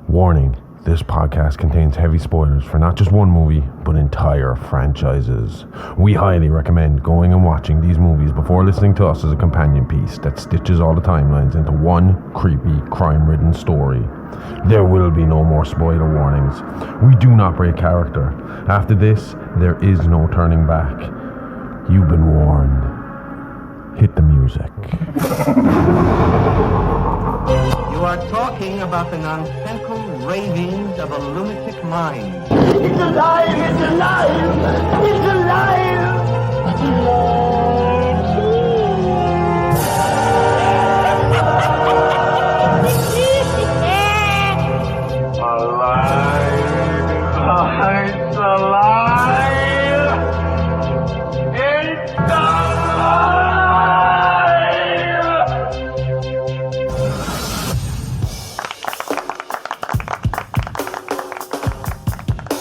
Warning, this podcast contains heavy spoilers for not just one movie, but entire franchises. We highly recommend going and watching these movies before listening to us as a companion piece that stitches all the timelines into one creepy, crime-ridden story. There will be no more spoiler warnings. We do not break character. After this, there is no turning back. You've been warned. Hit the music. You are talking about the nonsensical ravings of a lunatic mind. It's alive! It's alive! It's alive! It's alive! It's alive! It's alive!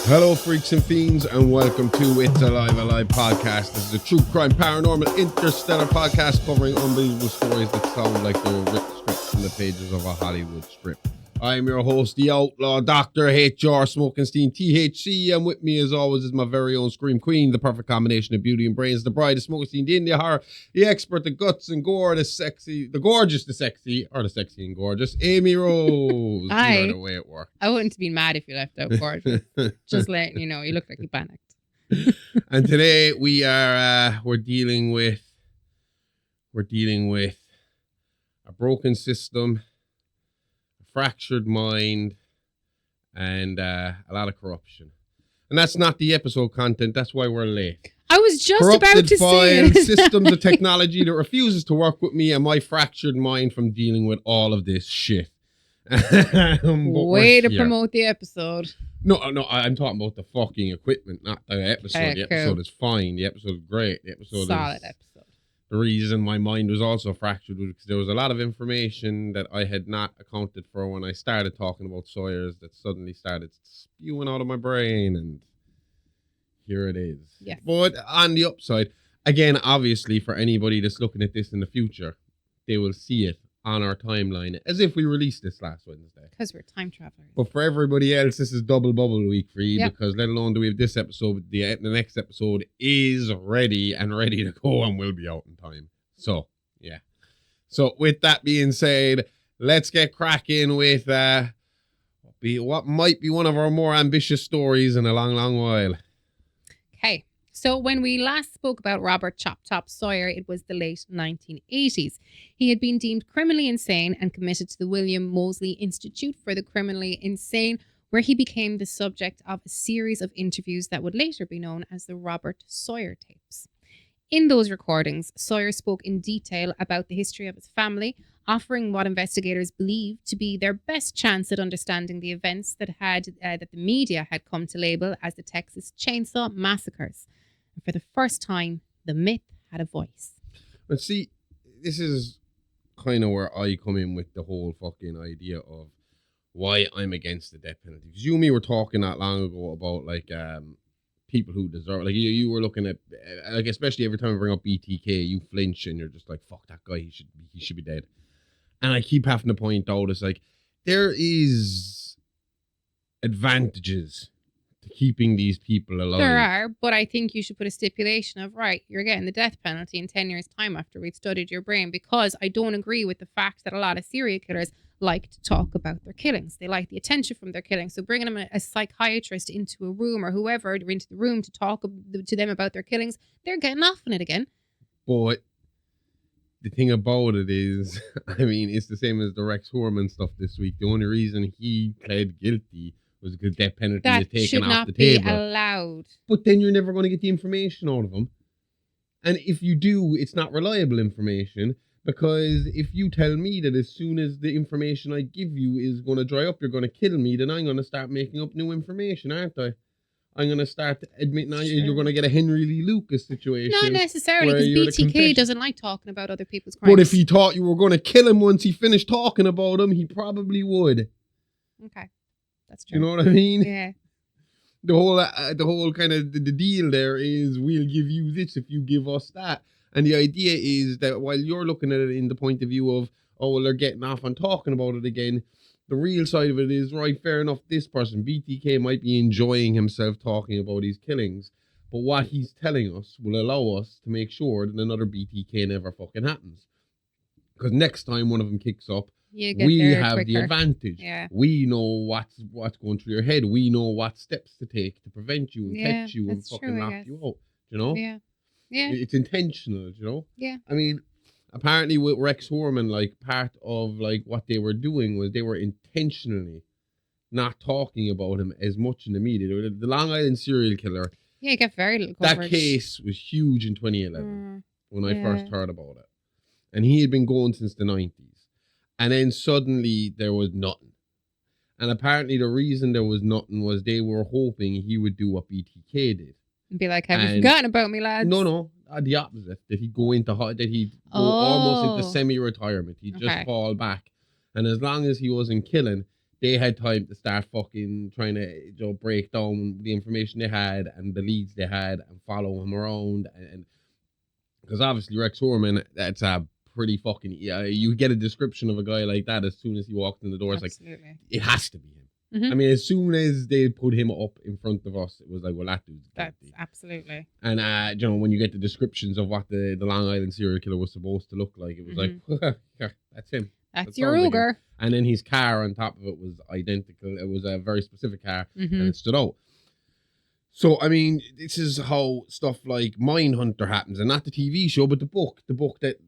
Hello, freaks and fiends, and welcome to It's Alive podcast. This is a true crime, paranormal, interstellar podcast covering unbelievable stories that sound like they were ripped straight from the pages of a Hollywood script. I am your host, the outlaw, Dr. H.R. Smokenstein, THC, and with me, as always, is my very own Scream Queen, the perfect combination of beauty and brains, the bride of Smokenstein, the India horror, the expert, the guts and gore, the sexy, the gorgeous, the sexy, or the sexy and gorgeous, Amy Rose. Hi. You know the way it works. I wouldn't have been mad if you left out gorgeous. Just letting you know, you look like you panicked. And today we are we're dealing with a broken system, a fractured mind, and a lot of corruption. And that's not the episode content. That's why we're late. I was just Corrupted about to say files, it. systems of technology that refuses to work with me and my fractured mind from dealing with all of this shit. Way to promote the episode. No, I'm talking about the fucking equipment, not the episode. Okay, the episode cool. is fine. The episode is great. The episode Solid is... episode. The reason my mind was also fractured was because there was a lot of information that I had not accounted for when I started talking about Sawyers that suddenly started spewing out of my brain, and here it is. Yeah. But on the upside, again, obviously, for anybody that's looking at this in the future, they will see it on our timeline as if we released this last Wednesday. Because we're time travelers. But for everybody else, this is double bubble week for you, Yep. because let alone do we have this episode, the next episode is ready to go and will be out in time. So, yeah. So with that being said, let's get cracking with what might be one of our more ambitious stories in a long, long while. Okay. So when we last spoke about Robert Chop Top Sawyer, it was the late 1980s. He had been deemed criminally insane and committed to the William Moseley Institute for the Criminally Insane, where he became the subject of a series of interviews that would later be known as the Robert Sawyer tapes. In those recordings, Sawyer spoke in detail about the history of his family, offering what investigators believe to be their best chance at understanding the events that the media had come to label as the Texas Chainsaw Massacres. And for the first time, the myth had a voice. But see, this is kind of where I come in with the whole fucking idea of why I'm against the death penalty. Because you and me were talking not long ago about like people who deserve, like you were looking at, like, especially every time we bring up BTK, you flinch and you're just like, fuck that guy, he should be dead. And I keep having to point out, it's like there is advantages to keeping these people alive. There are, but I think you should put a stipulation of, right, you're getting the death penalty in 10 years' time after we've studied your brain, because I don't agree with the fact that a lot of serial killers like to talk about their killings. They like the attention from their killings. So bringing them a psychiatrist into a room or whoever into the room to talk to them about their killings, they're getting off on it again. But the thing about it is, I mean, it's the same as the Rex Horman stuff this week. The only reason he pled guilty was because death penalty That is taken should off not the be table. allowed. But then you're never going to get the information out of them. And if you do, it's not reliable information, because if you tell me that as soon as the information I give you is going to dry up, you're going to kill me, then I'm going to start making up new information, aren't I? I'm going to start admitting you're going to get a Henry Lee Lucas situation. Not necessarily, where you're because the BTK confession. doesn't like talking about other people's crimes. But if he thought you were going to kill him once he finished talking about him, he probably would. Okay, that's true. You know what I mean? Yeah. The whole kind of the deal there is, we'll give you this if you give us that. And the idea is that while you're looking at it in the point of view of, oh, well, they're getting off on talking about it again, the real side of it is, right, fair enough, this person, BTK, might be enjoying himself talking about his killings, but what he's telling us will allow us to make sure that another BTK never fucking happens. Because next time one of them kicks up, we have the advantage. Yeah. We know what's going through your head. We know what steps to take to prevent you and catch you and fucking knock you out. You know? Yeah. Yeah. It's intentional, you know? Yeah. I mean, apparently with Rex Horman, like, part of, like, what they were doing was they were intentionally not talking about him as much in the media. The Long Island serial killer. Yeah, you get very little coverage. That case was huge in 2011 when I first heard about it. And he had been going since the 90s. And then suddenly there was nothing. And apparently the reason there was nothing was they were hoping he would do what BTK did. And be like, have you forgotten about me, lads? No. The opposite. That he'd go almost into semi-retirement. He'd just fall back. And as long as he wasn't killing, they had time to start fucking trying to break down the information they had and the leads they had and follow him around. And because obviously Rex Horman, that's a pretty fucking... you get a description of a guy like that as soon as he walked in the door. It's like, it has to be him. Mm-hmm. I mean, as soon as they put him up in front of us, it was like, well, that dude's guilty. That's absolutely. And, when you get the descriptions of what the Long Island serial killer was supposed to look like, it was like, that's him. That's your ogre. Like, and then his car on top of it was identical. It was a very specific car, and it stood out. So, I mean, this is how stuff like Mindhunter happens, and not the TV show, but the book that,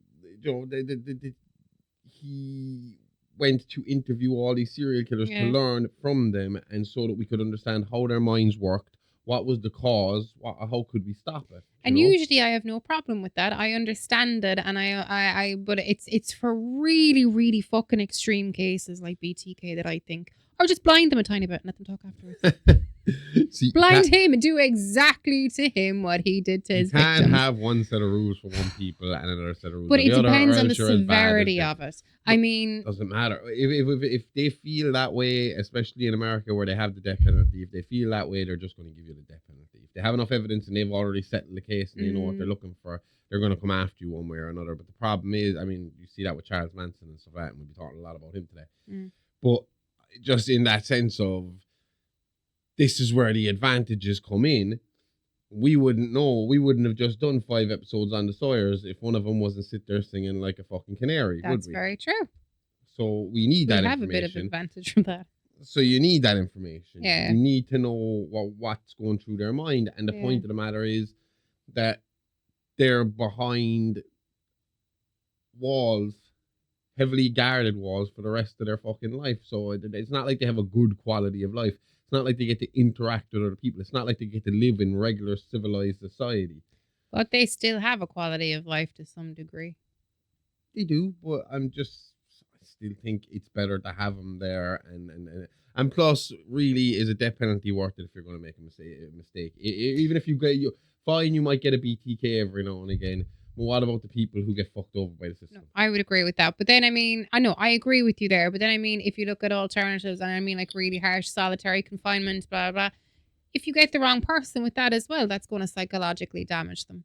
he went to interview all these serial killers to learn from them, and so that we could understand how their minds worked, what was the cause, how could we stop it. And usually I have no problem with that. I understand it, and but it's for really, really fucking extreme cases like BTK that I think, or just blind them a tiny bit and let them talk afterwards. See, blind him and do exactly to him what he did to his victims. You can't have one set of rules for one people and another set of rules but for the other. But it depends on the severity of it. I mean... Doesn't matter. If they feel that way, especially in America where they have the death penalty, if they feel that way, they're just going to give you the death penalty. If they have enough evidence and they've already settled the case and they know what they're looking for, they're going to come after you one way or another. But the problem is, I mean, you see that with Charles Manson and stuff like that, and we'll be talking a lot about him today. But just in that sense of, this is where the advantages come in. We wouldn't know. We wouldn't have just done 5 episodes on the Sawyers if one of them wasn't sit there singing like a fucking canary. That's would we? Very true. So we need that information. We have a bit of advantage from that. So you need that information. Yeah. You need to know what's going through their mind. And the point of the matter is that they're behind walls, heavily guarded walls for the rest of their fucking life. So it's not like they have a good quality of life. It's not like they get to interact with other people. It's not like they get to live in regular civilized society. But they still have a quality of life to some degree. They do, but I still think it's better to have them there. And plus, really, is a death penalty worth it if you're going to make a mistake? Even if you you might get a BTK every now and again. But what about the people who get fucked over by the system? No, I would agree with that. But then, I mean, I know, I agree with you there. But then, I mean, if you look at alternatives, and I mean, like really harsh solitary confinement, blah, blah, blah. If you get the wrong person with that as well, that's going to psychologically damage them.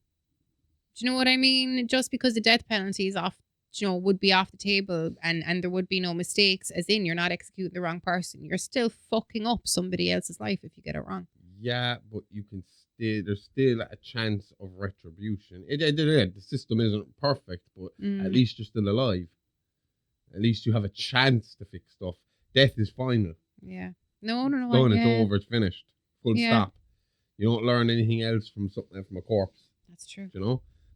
Do you know what I mean? Just because the death penalty is off, would be off the table and there would be no mistakes, as in you're not executing the wrong person. You're still fucking up somebody else's life if you get it wrong. Yeah, but you can there's still a chance of retribution. The system isn't perfect, but at least you're still alive. At least you have a chance to fix stuff. Death is final. Yeah. No. Done, it's over, it's finished. Full stop. You don't learn anything else from something from a corpse. That's true.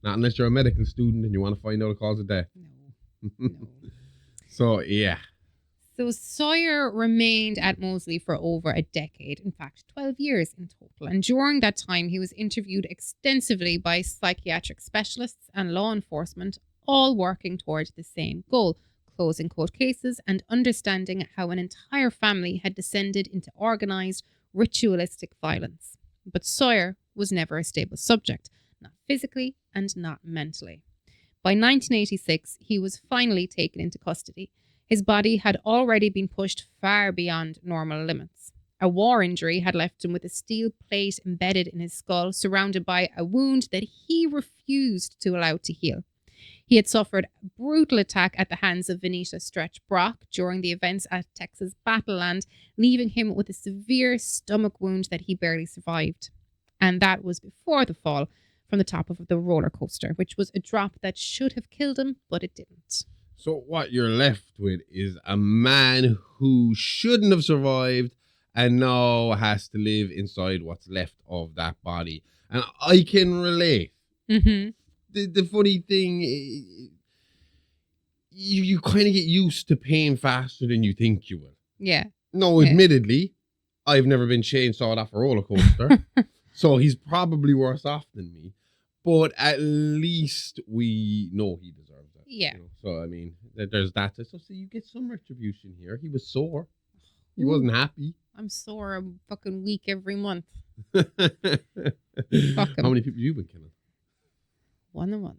Not unless you're a medical student and you want to find out the cause of death. No. So, yeah. So Sawyer remained at Moseley for over a decade, in fact, 12 years in total. And during that time, he was interviewed extensively by psychiatric specialists and law enforcement, all working towards the same goal, closing cold cases and understanding how an entire family had descended into organized, ritualistic violence. But Sawyer was never a stable subject, not physically and not mentally. By 1986, he was finally taken into custody. His body had already been pushed far beyond normal limits. A war injury had left him with a steel plate embedded in his skull, surrounded by a wound that he refused to allow to heal. He had suffered a brutal attack at the hands of Venita Stretch Brock during the events at Texas Battleland, leaving him with a severe stomach wound that he barely survived. And that was before the fall from the top of the roller coaster, which was a drop that should have killed him, but it didn't. So what you're left with is a man who shouldn't have survived and now has to live inside what's left of that body. And I can relate. Mm-hmm. The funny thing, you kind of get used to pain faster than you think you will. Yeah. No, admittedly, I've never been chainsawed off a roller coaster, so he's probably worse off than me. But at least we know he deserves that. Yeah. You know? So, I mean, there's that. So, you get some retribution here. He was sore. He wasn't happy. I'm sore a fucking week every month. How Fuck him. many people have you been killing? 1 a month.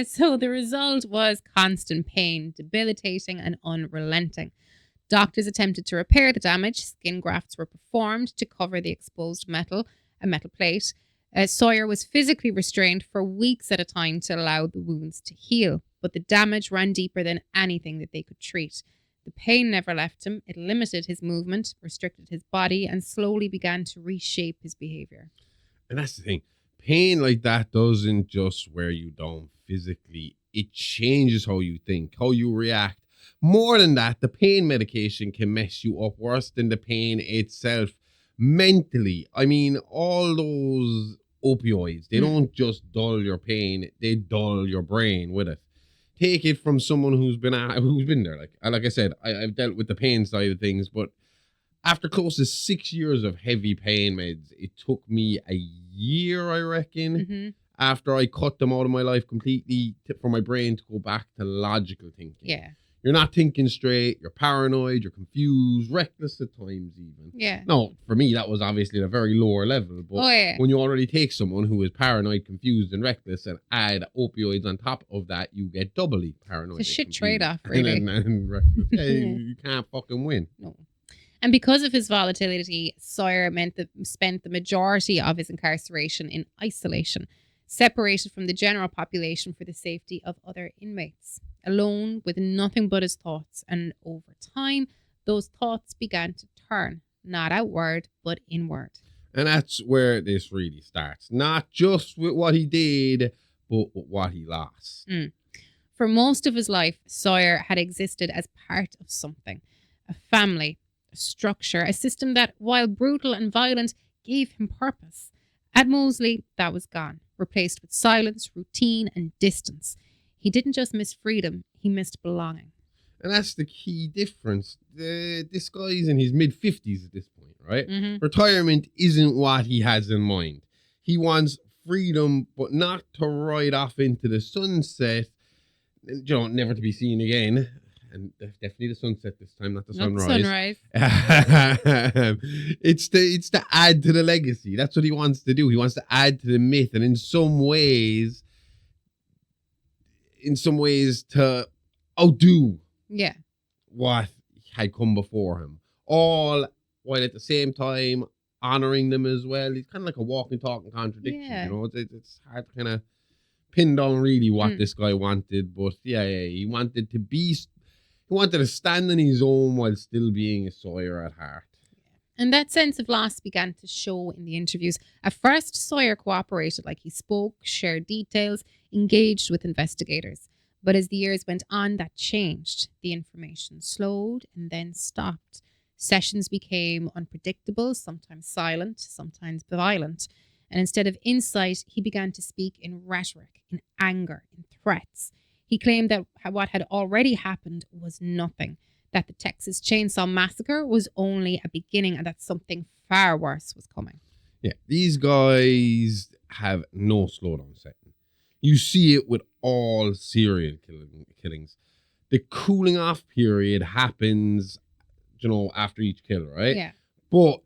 So the result was constant pain, debilitating and unrelenting. Doctors attempted to repair the damage. Skin grafts were performed to cover the exposed metal, a metal plate. Sawyer was physically restrained for weeks at a time to allow the wounds to heal, but the damage ran deeper than anything that they could treat. The pain never left him. It limited his movement, restricted his body, and slowly began to reshape his behavior. And that's the thing. Pain like that doesn't just wear you down physically. It changes how you think, how you react. More than that, the pain medication can mess you up worse than the pain itself. Mentally, I mean, all those opioids, they don't just dull your pain, they dull your brain with it. Take it from someone who's been there. Like I said, I've dealt with the pain side of things, but after close to 6 years of heavy pain meds, it took me a year, I reckon, after I cut them out of my life completely for my brain to go back to logical thinking. Yeah. You're not thinking straight, you're paranoid, you're confused, reckless at times even. Yeah. No, for me, that was obviously at a very lower level. But when you already take someone who is paranoid, confused, and reckless and add opioids on top of that, you get doubly paranoid. It's a shit trade-off, really. and reckless. You can't fucking win. No. And because of his volatility, Sawyer spent the majority of his incarceration in isolation, separated from the general population for the safety of other inmates, alone with nothing but his thoughts. And over time, those thoughts began to turn, not outward, but inward. And that's where this really starts. Not just with what he did, but with what he lost. For most of his life, Sawyer had existed as part of something, a family, a structure, a system that, while brutal and violent, gave him purpose. At Moseley, that was gone, replaced with silence, routine, and distance. He didn't just miss freedom, he missed belonging. And that's the key difference. This guy's in his mid-50s at this point, right? Retirement isn't what he has in mind. He wants freedom, but not to ride off into the sunset, never to be seen again. And definitely the sunset this time, not the sunrise. It's to add to the legacy. That's what he wants to do. He wants to add to the myth, and in some ways to outdo what had come before him. All while at the same time honoring them as well. He's kind of like a walking, talking contradiction. It's hard to kind of pin down really what this guy wanted, but he wanted to be. He wanted to stand on his own while still being a Sawyer at heart. And that sense of loss began to show in the interviews. At first, Sawyer cooperated, like he spoke, shared details, engaged with investigators. But as the years went on, that changed. The information slowed and then stopped. Sessions became unpredictable, sometimes silent, sometimes violent. And instead of insight, he began to speak in rhetoric, in anger, in threats. He claimed that what had already happened was nothing, that the Texas Chainsaw Massacre was only a beginning and that something far worse was coming. Yeah, these guys have no slowdown setting. You see it with all serial killings. The cooling off period happens, after each kill, right? Yeah. But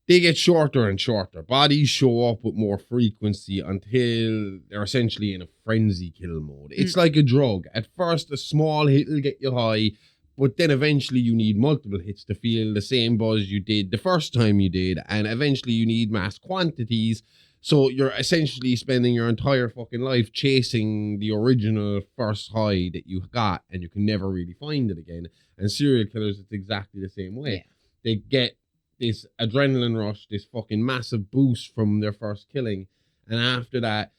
they get shorter and shorter. Bodies show up with more frequency until they're essentially in a frenzy kill mode. It's like a drug. At first, a small hit will get you high, but then eventually you need multiple hits to feel the same buzz you did the first time you did, and eventually you need mass quantities So you're essentially spending your entire fucking life chasing the original first high that you got, and you can never really find it again. And serial killers, it's exactly the same way. Yeah. They get this adrenaline rush, this fucking massive boost from their first killing. And after that,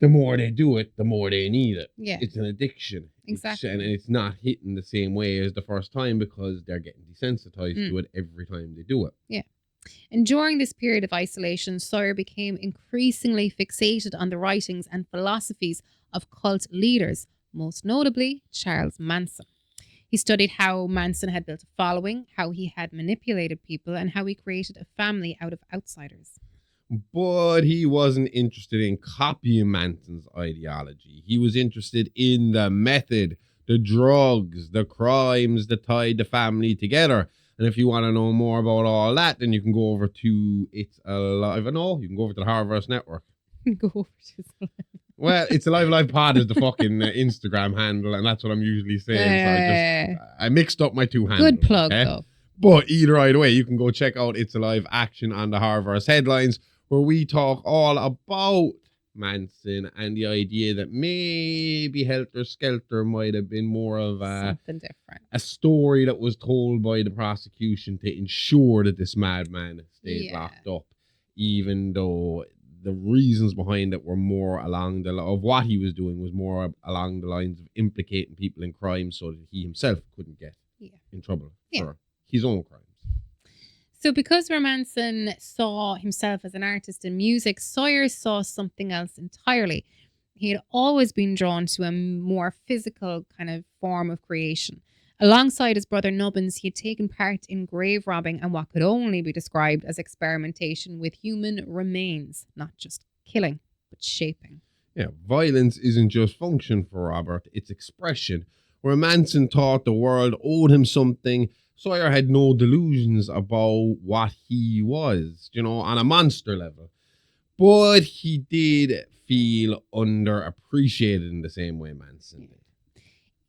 the more they do it, the more they need it. Yeah. It's an addiction. Exactly. And it's not hitting the same way as the first time because they're getting desensitized to it every time they do it. Yeah. And during this period of isolation, Sawyer became increasingly fixated on the writings and philosophies of cult leaders, most notably Charles Manson. He studied how Manson had built a following, how he had manipulated people, and how he created a family out of outsiders. But he wasn't interested in copying Manson's ideology. He was interested in the method, the drugs, the crimes that tied the family together. And if you want to know more about all that, then you can go over to It's Alive. No, you can go over to the Horrorverse Network. Go over to Well, It's Alive Pod is the fucking Instagram handle, and that's what I'm usually saying. So I mixed up my two handles. Good plug, though. But either way, you can go check out It's Alive Action on the Horrorverse Headlines, where we talk all about Manson and the idea that maybe Helter Skelter might have been more of something different. A story that was told by the prosecution to ensure that this madman stayed locked up, even though the reasons behind it were more along the of what he was doing was more along the lines of implicating people in crime so that he himself couldn't get in trouble for his own crimes. So because Manson saw himself as an artist in music, Sawyer saw something else entirely. He had always been drawn to a more physical kind of form of creation. Alongside his brother Nubbins, he had taken part in grave robbing and what could only be described as experimentation with human remains, not just killing, but shaping. Yeah, violence isn't just function for Robert, it's expression. Where Manson thought the world owed him something, Sawyer had no delusions about what he was, on a monster level. But he did feel underappreciated in the same way Manson did.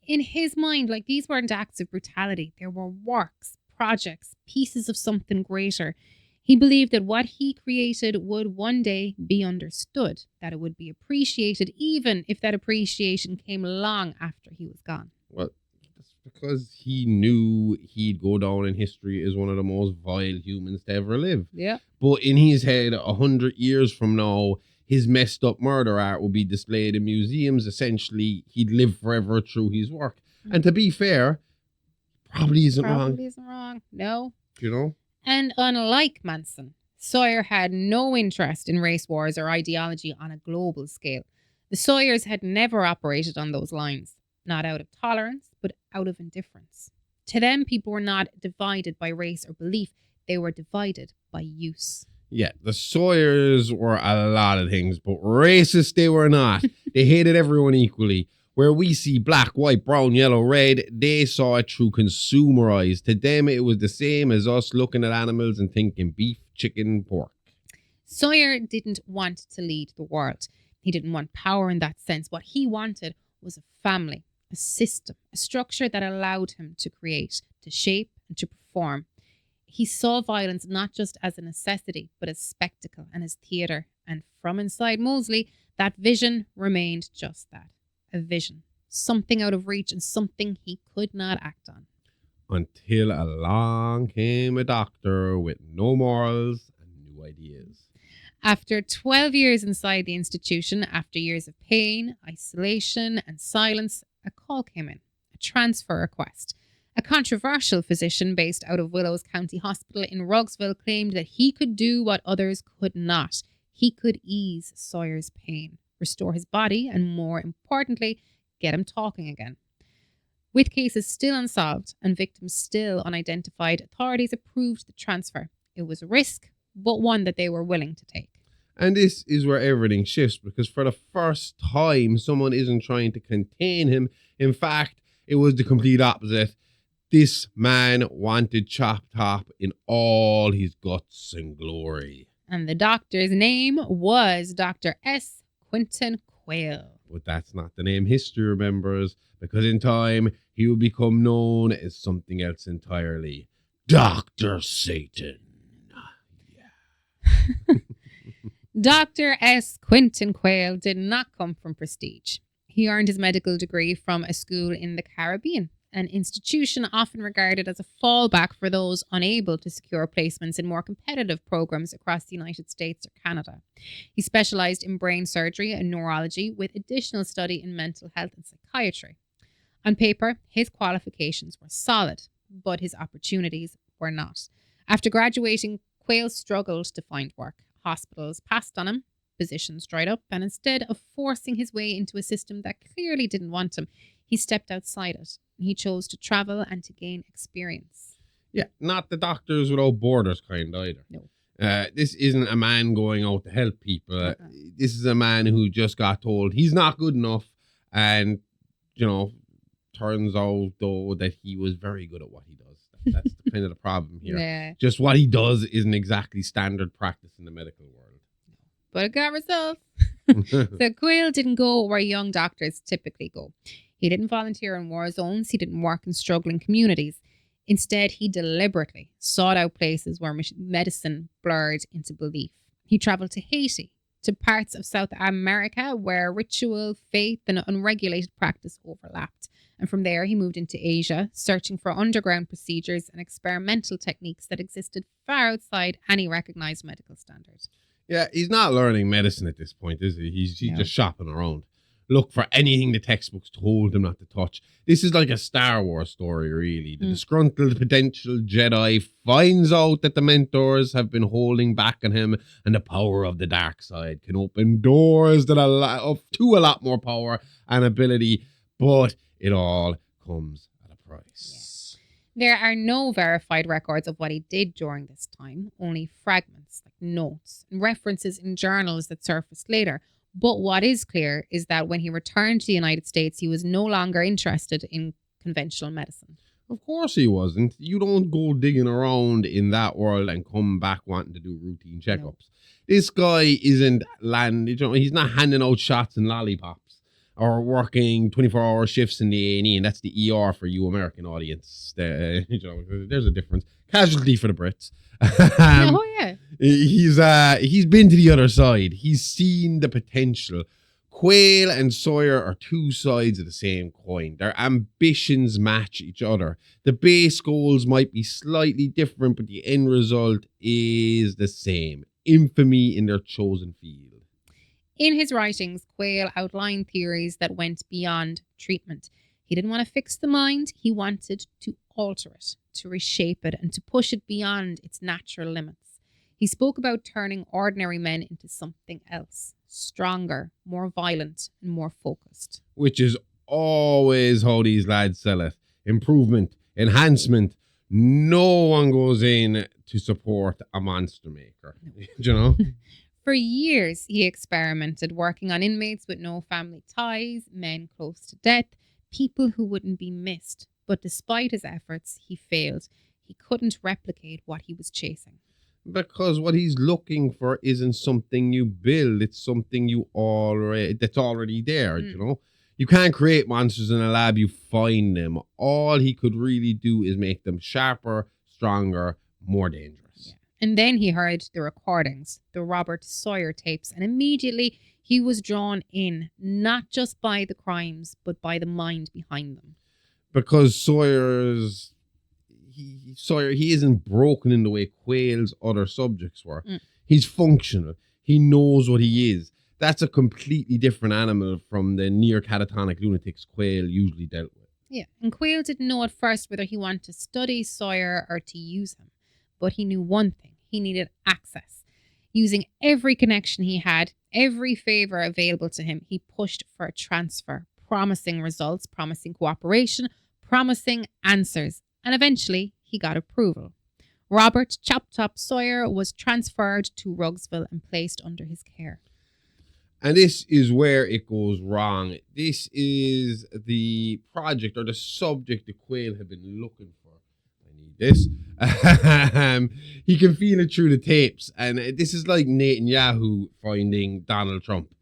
In his mind, these weren't acts of brutality. There were works, projects, pieces of something greater. He believed that what he created would one day be understood, that it would be appreciated, even if that appreciation came long after he was gone. Well, that's because he knew he'd go down in history as one of the most vile humans to ever live. Yeah. But in his head, 100 years from now, his messed up murder art will be displayed in museums. Essentially, he'd live forever through his work. And to be fair, probably isn't wrong. No. You And unlike Manson, Sawyer had no interest in race wars or ideology on a global scale. The Sawyers had never operated on those lines, not out of tolerance, but out of indifference. To them, people were not divided by race or belief. They were divided by use. Yeah, the Sawyers were a lot of things, but racist they were not. They hated everyone equally. Where we see black, white, brown, yellow, red, they saw it through consumer eyes. To them, it was the same as us looking at animals and thinking beef, chicken, pork. Sawyer didn't want to lead the world. He didn't want power in that sense. What he wanted was a family, a system, a structure that allowed him to create, to shape, and to perform. He saw violence not just as a necessity, but as spectacle and as theatre. And from inside Moseley, that vision remained just that, a vision, something out of reach and something he could not act on. Until along came a doctor with no morals and new ideas. After 12 years inside the institution, after years of pain, isolation, and silence, a call came in, a transfer request. A controversial physician based out of Willows County Hospital in Rugsville claimed that he could do what others could not. He could ease Sawyer's pain, restore his body, and more importantly, get him talking again. With cases still unsolved and victims still unidentified, authorities approved the transfer. It was a risk, but one that they were willing to take. And this is where everything shifts, because for the first time, someone isn't trying to contain him. In fact, it was the complete opposite. This man wanted Chop Top in all his guts and glory. And the doctor's name was Dr. S. Quentin Quayle. But that's not the name history remembers, because in time, he would become known as something else entirely. Dr. Satan. Yeah. Dr. S. Quentin Quayle did not come from prestige. He earned his medical degree from a school in the Caribbean, an institution often regarded as a fallback for those unable to secure placements in more competitive programs across the United States or Canada. He specialized in brain surgery and neurology with additional study in mental health and psychiatry. On paper, his qualifications were solid, but his opportunities were not. After graduating, Quayle struggled to find work. Hospitals passed on him, positions dried up, and instead of forcing his way into a system that clearly didn't want him, he stepped outside it. He chose to travel and to gain experience. Yeah, not the Doctors Without Borders kind either. No. This isn't a man going out to help people. This is a man who just got told he's not good enough, and, turns out, though, that he was very good at what he does. That's kind of the problem here. Yeah. Just what he does isn't exactly standard practice in the medical world. But it got results. So Quayle didn't go where young doctors typically go. He didn't volunteer in war zones. He didn't work in struggling communities. Instead, he deliberately sought out places where medicine blurred into belief. He traveled to Haiti, to parts of South America where ritual, faith, and unregulated practice overlapped. And from there, he moved into Asia, searching for underground procedures and experimental techniques that existed far outside any recognized medical standard. Yeah, he's not learning medicine at this point, is he? He's just shopping around. Look for anything the textbooks told him not to touch. This is like a Star Wars story, really. The disgruntled potential Jedi finds out that the mentors have been holding back on him, and the power of the dark side can open doors to a lot more power and ability, but it all comes at a price. There are no verified records of what he did during this time, only fragments like notes and references in journals that surfaced later. But what is clear is that when he returned to the United States, he was no longer interested in conventional medicine. Of course he wasn't. You don't go digging around in that world and come back wanting to do routine checkups. No. This guy isn't he's not handing out shots and lollipops or working 24-hour shifts in the A&E, and that's the ER for you American audience. There's a difference. Casualty for the Brits. Oh yeah. He's been to the other side. He's seen the potential. Quayle and Sawyer are two sides of the same coin. Their ambitions match each other. The base goals might be slightly different, but the end result is the same. Infamy in their chosen field. In his writings, Quayle outlined theories that went beyond treatment. He didn't want to fix the mind. He wanted to alter it, to reshape it, and to push it beyond its natural limits. He spoke about turning ordinary men into something else, stronger, more violent, and more focused. Which is always how these lads sell it. Improvement, enhancement. No one goes in to support a monster maker. For years, he experimented, working on inmates with no family ties, men close to death, people who wouldn't be missed. But despite his efforts, he failed. He couldn't replicate what he was chasing. Because what he's looking for isn't something you build. It's something that's already there, You can't create monsters in a lab, you find them. All he could really do is make them sharper, stronger, more dangerous. Yeah. And then he heard the recordings, the Robert Sawyer tapes, and immediately he was drawn in, not just by the crimes, but by the mind behind them. Because Sawyer isn't broken in the way Quayle's other subjects were. He's functional. He knows what he is. That's a completely different animal from the near catatonic lunatics Quayle usually dealt with. Yeah, and Quayle didn't know at first whether he wanted to study Sawyer or to use him. But he knew one thing. He needed access. Using every connection he had, every favor available to him, he pushed for a transfer, promising results, promising cooperation, promising answers. And eventually, he got approval. Robert Chop Top Sawyer was transferred to Rugsville and placed under his care. And this is where it goes wrong. This is the project or the subject that Quayle had been looking for. I need this. He can feel it through the tapes. And this is like Netanyahu finding Donald Trump.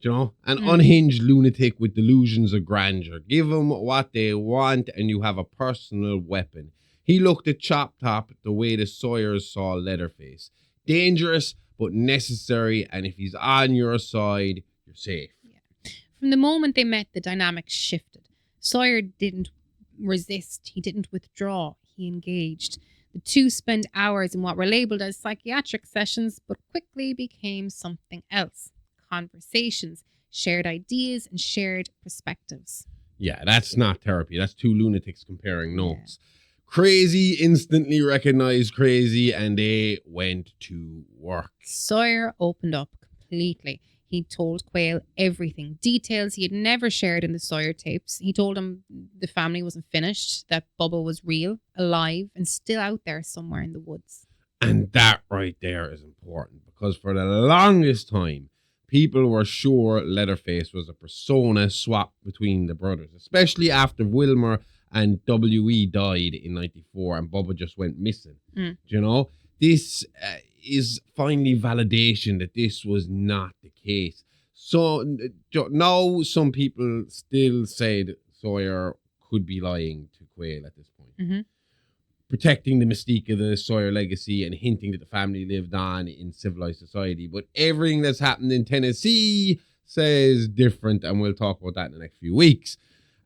An unhinged lunatic with delusions of grandeur. Give them what they want and you have a personal weapon. He looked at Chop Top the way the Sawyers saw Leatherface. Dangerous, but necessary. And if he's on your side, you're safe. Yeah. From the moment they met, the dynamic shifted. Sawyer didn't resist. He didn't withdraw. He engaged. The two spent hours in what were labeled as psychiatric sessions, but quickly became something else. Conversations, shared ideas, and shared perspectives. Yeah, that's not therapy. That's two lunatics comparing notes. Yeah. Crazy instantly recognized crazy, and they went to work. Sawyer opened up completely. He told Quayle everything, details he had never shared in the Sawyer tapes. He told him the family wasn't finished, that Bubba was real, alive, and still out there somewhere in the woods. And that right there is important, because for the longest time, people were sure Leatherface was a persona swap between the brothers, especially after Wilmer and W.E. died in 94 and Bubba just went missing. You know, this is finally validation that this was not the case. So now some people still say that Sawyer could be lying to Quayle at this point. Protecting the mystique of the Sawyer legacy and hinting that the family lived on in civilized society. But everything that's happened in Tennessee says different, and we'll talk about that in the next few weeks.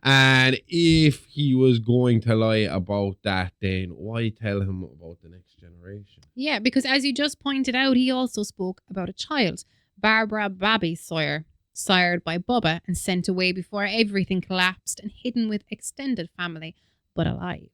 And if he was going to lie about that, then why tell him about the next generation? Yeah, because as you just pointed out, he also spoke about a child, Barbara Babi Sawyer, sired by Bubba and sent away before everything collapsed and hidden with extended family, but alive.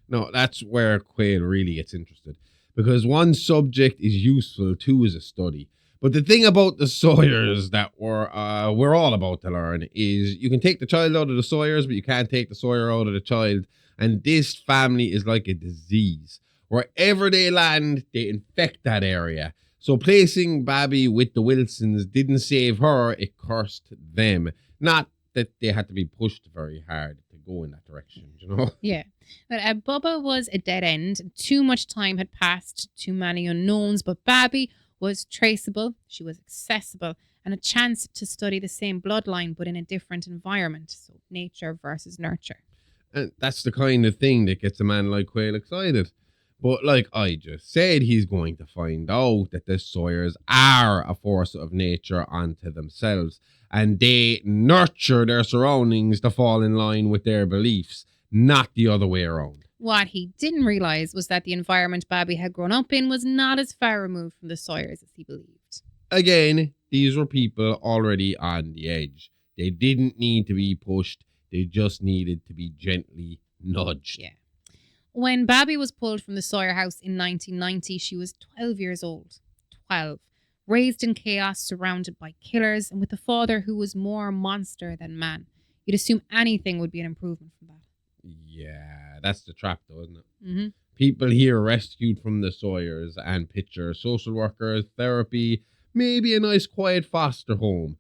No, that's where Quayle really gets interested, because one subject is useful, two is a study. But the thing about the Sawyers that we're all about to learn is you can take the child out of the Sawyers, but you can't take the Sawyer out of the child. And this family is like a disease. Wherever they land, they infect that area. So placing Babi with the Wilsons didn't save her, it cursed them. Not that they had to be pushed very hard to go in that direction, you know? Yeah. But Bubba was a dead end. Too much time had passed, too many unknowns, but Babi was traceable, she was accessible, and a chance to study the same bloodline but in a different environment. So nature versus nurture. And that's the kind of thing that gets a man like Quayle excited. But like I just said, he's going to find out that the Sawyers are a force of nature unto themselves, and they nurture their surroundings to fall in line with their beliefs, not the other way around. What he didn't realise was that the environment Babi had grown up in was not as far removed from the Sawyers as he believed. Again, these were people already on the edge. They didn't need to be pushed. They just needed to be gently nudged. Yeah. When Babi was pulled from the Sawyer house in 1990, she was 12 years old. 12. Raised in chaos, surrounded by killers, and with a father who was more monster than man. You'd assume anything would be an improvement from that. Yeah, that's the trap though, isn't it? Mm-hmm. People here rescued from the Sawyers and picture social workers, therapy, maybe a nice quiet foster home.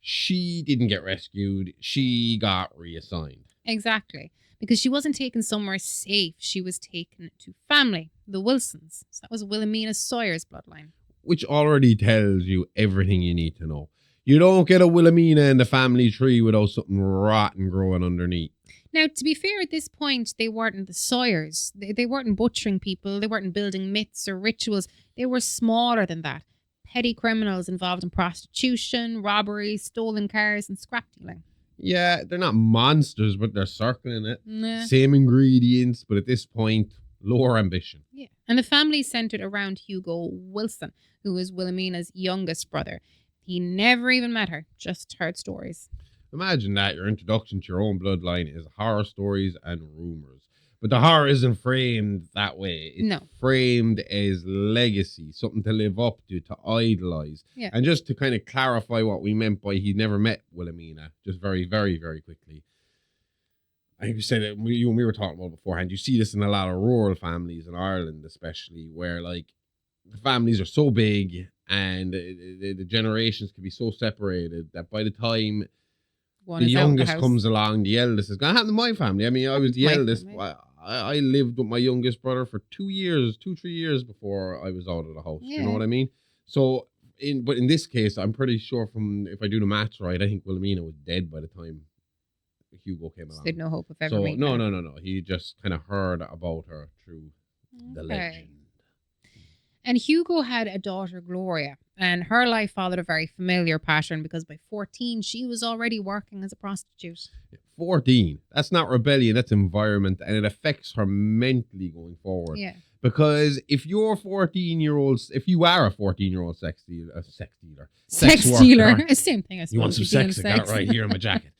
She didn't get rescued. She got reassigned. Exactly. Because she wasn't taken somewhere safe. She was taken to family, the Wilsons. So that was Wilhelmina Sawyer's bloodline. Which already tells you everything you need to know. You don't get a Wilhelmina in the family tree without something rotten growing underneath. Now, to be fair, at this point, they weren't the Sawyers. They weren't butchering people. They weren't building myths or rituals. They were smaller than that. Petty criminals involved in prostitution, robbery, stolen cars, and scrap dealing. Yeah, they're not monsters, but they're circling it. Nah. Same ingredients, but at this point, lower ambition. Yeah. And the family centered around Hugo Wilson, who was Wilhelmina's youngest brother. He never even met her, just heard stories. Imagine that your introduction to your own bloodline is horror stories and rumors. But the horror isn't framed that way. It's framed as legacy, something to live up to idolize. Yeah. And just to kind of clarify what we meant by he never met Wilhelmina, just very, very, very quickly. I think you said that we were talking about beforehand. You see this in a lot of rural families in Ireland, especially, where like the families are so big and the generations can be so separated that by the time the youngest comes along, the eldest is going to happen to my family. I mean, I was the eldest. I lived with my youngest brother for 3 years before I was out of the house. Yeah. You know what I mean? So, in this case, I'm pretty sure if I do the maths right, I think Wilhelmina was dead by the time Hugo came along. So they had no hope of ever meeting her. her. No. He just kind of heard about her through the legend. And Hugo had a daughter, Gloria, and her life followed a very familiar pattern because by 14, she was already working as a prostitute. 14. That's not rebellion, that's environment, and it affects her mentally going forward. Yeah. Because if you are a 14-year-old sex dealer, Sex dealer. Same thing, I suppose. You want some sex? I got it right here in my jacket.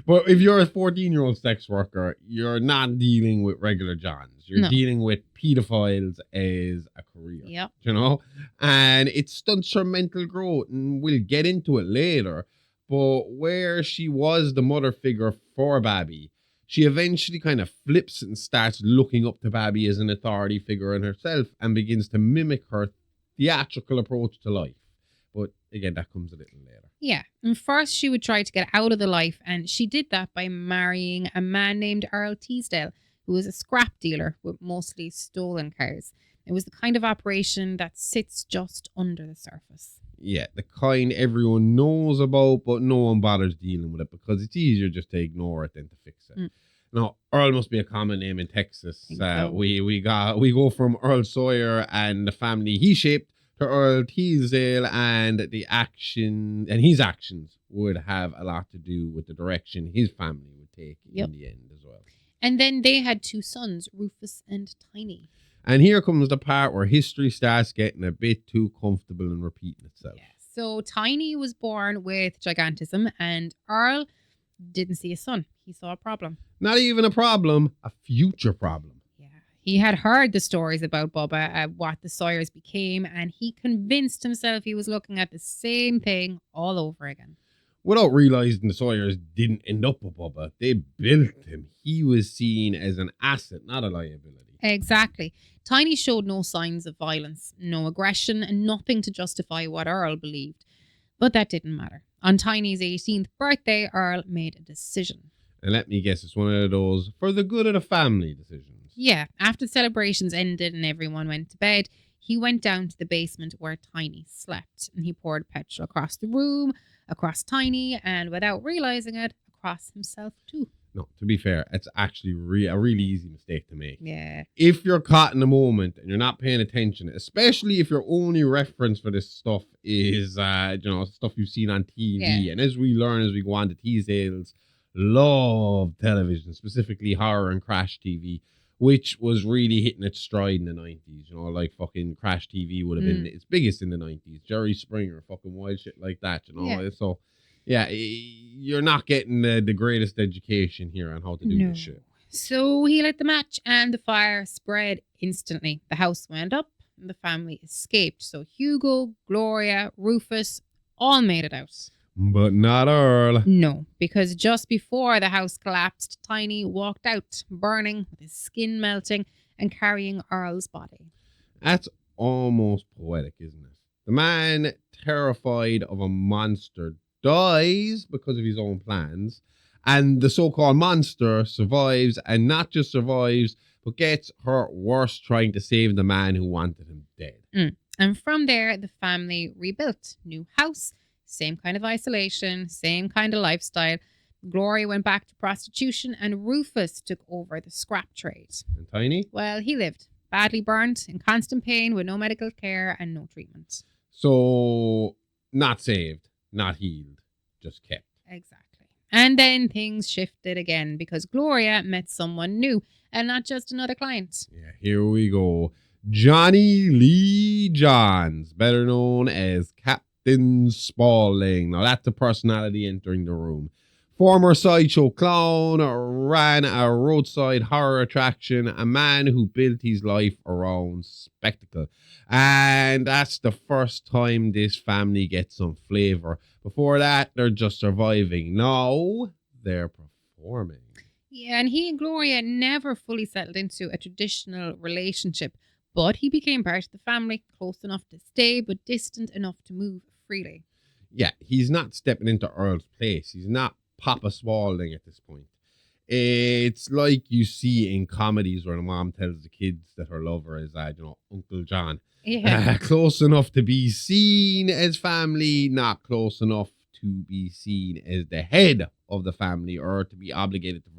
But if you're a 14-year-old sex worker, you're not dealing with regular Johns. You're dealing with pedophiles as a career. Yep. You know? And it stunts her mental growth, and we'll get into it later. But where she was the mother figure for Babi, she eventually kind of flips and starts looking up to Babi as an authority figure in herself and begins to mimic her theatrical approach to life. But again, that comes a little later. Yeah. And first, she would try to get out of the life, and she did that by marrying a man named Earl Teasdale, who was a scrap dealer with mostly stolen cars. It was the kind of operation that sits just under the surface. Yeah, the kind everyone knows about, but no one bothers dealing with it because it's easier just to ignore it than to fix it. Now, Earl must be a common name in Texas. So. We go from Earl Sawyer and the family he shaped to Earl Teasdale, and his actions would have a lot to do with the direction his family would take in the end as well. And then they had 2 sons, Rufus and Tiny. And here comes the part where history starts getting a bit too comfortable and repeating itself. Yeah. So Tiny was born with gigantism, and Earl didn't see a son. He saw a problem. Not even a problem, a future problem. Yeah. He had heard the stories about Bubba, what the Sawyers became, and he convinced himself he was looking at the same thing all over again. Without realizing the Sawyers didn't end up with Bubba, they built him. He was seen as an asset, not a liability. Exactly. Tiny showed no signs of violence, no aggression, and nothing to justify what Earl believed. But that didn't matter. On Tiny's 18th birthday, Earl made a decision. And let me guess, it's one of those for the good of the family decisions. Yeah, after the celebrations ended and everyone went to bed, he went down to the basement where Tiny slept, and he poured petrol across the room, across Tiny, and without realizing it, across himself too. No, to be fair, it's actually a really easy mistake to make. Yeah. If you're caught in the moment and you're not paying attention, especially if your only reference for this stuff is, stuff you've seen on TV. And as we learn as we go on, the Teasdales love television, specifically horror and crash TV, which was really hitting its stride in the 90s. You know, like fucking crash TV would have been its biggest in the 90s. Jerry Springer, fucking wild shit like that, you know. Yeah. So, yeah, you're not getting the greatest education here on how to do this shit. So he lit the match and the fire spread instantly. The house went up and the family escaped. So Hugo, Gloria, Rufus all made it out. But not Earl. No, because just before the house collapsed, Tiny walked out, burning, with his skin melting and carrying Earl's body. That's almost poetic, isn't it? The man, terrified of a monster, dies because of his own plans, and the so-called monster survives, and not just survives, but gets hurt worse trying to save the man who wanted him dead. And from there, the family rebuilt. New house, same kind of isolation, same kind of lifestyle. Gloria went back to prostitution, and Rufus took over the scrap trade. And Tiny? Well, he lived, badly burnt, in constant pain, with no medical care and no treatment. So, not saved, not healed, just kept. Exactly. And then things shifted again because Gloria met someone new and not just another client. Yeah, here we go. Johnny Lee Johns, better known as Captain Spaulding. Now, that's a personality entering the room. Former sideshow clown, ran a roadside horror attraction, a man who built his life around spectacle. And that's the first time this family gets some flavor. Before that, they're just surviving. Now, they're performing. Yeah, and he and Gloria never fully settled into a traditional relationship, but he became part of the family, close enough to stay, but distant enough to move freely. Yeah, he's not stepping into Earl's place. He's not Papa Spaulding at this point. It's like you see in comedies where the mom tells the kids that her lover is, Uncle John. Yeah. Close enough to be seen as family, not close enough to be seen as the head of the family or to be obligated to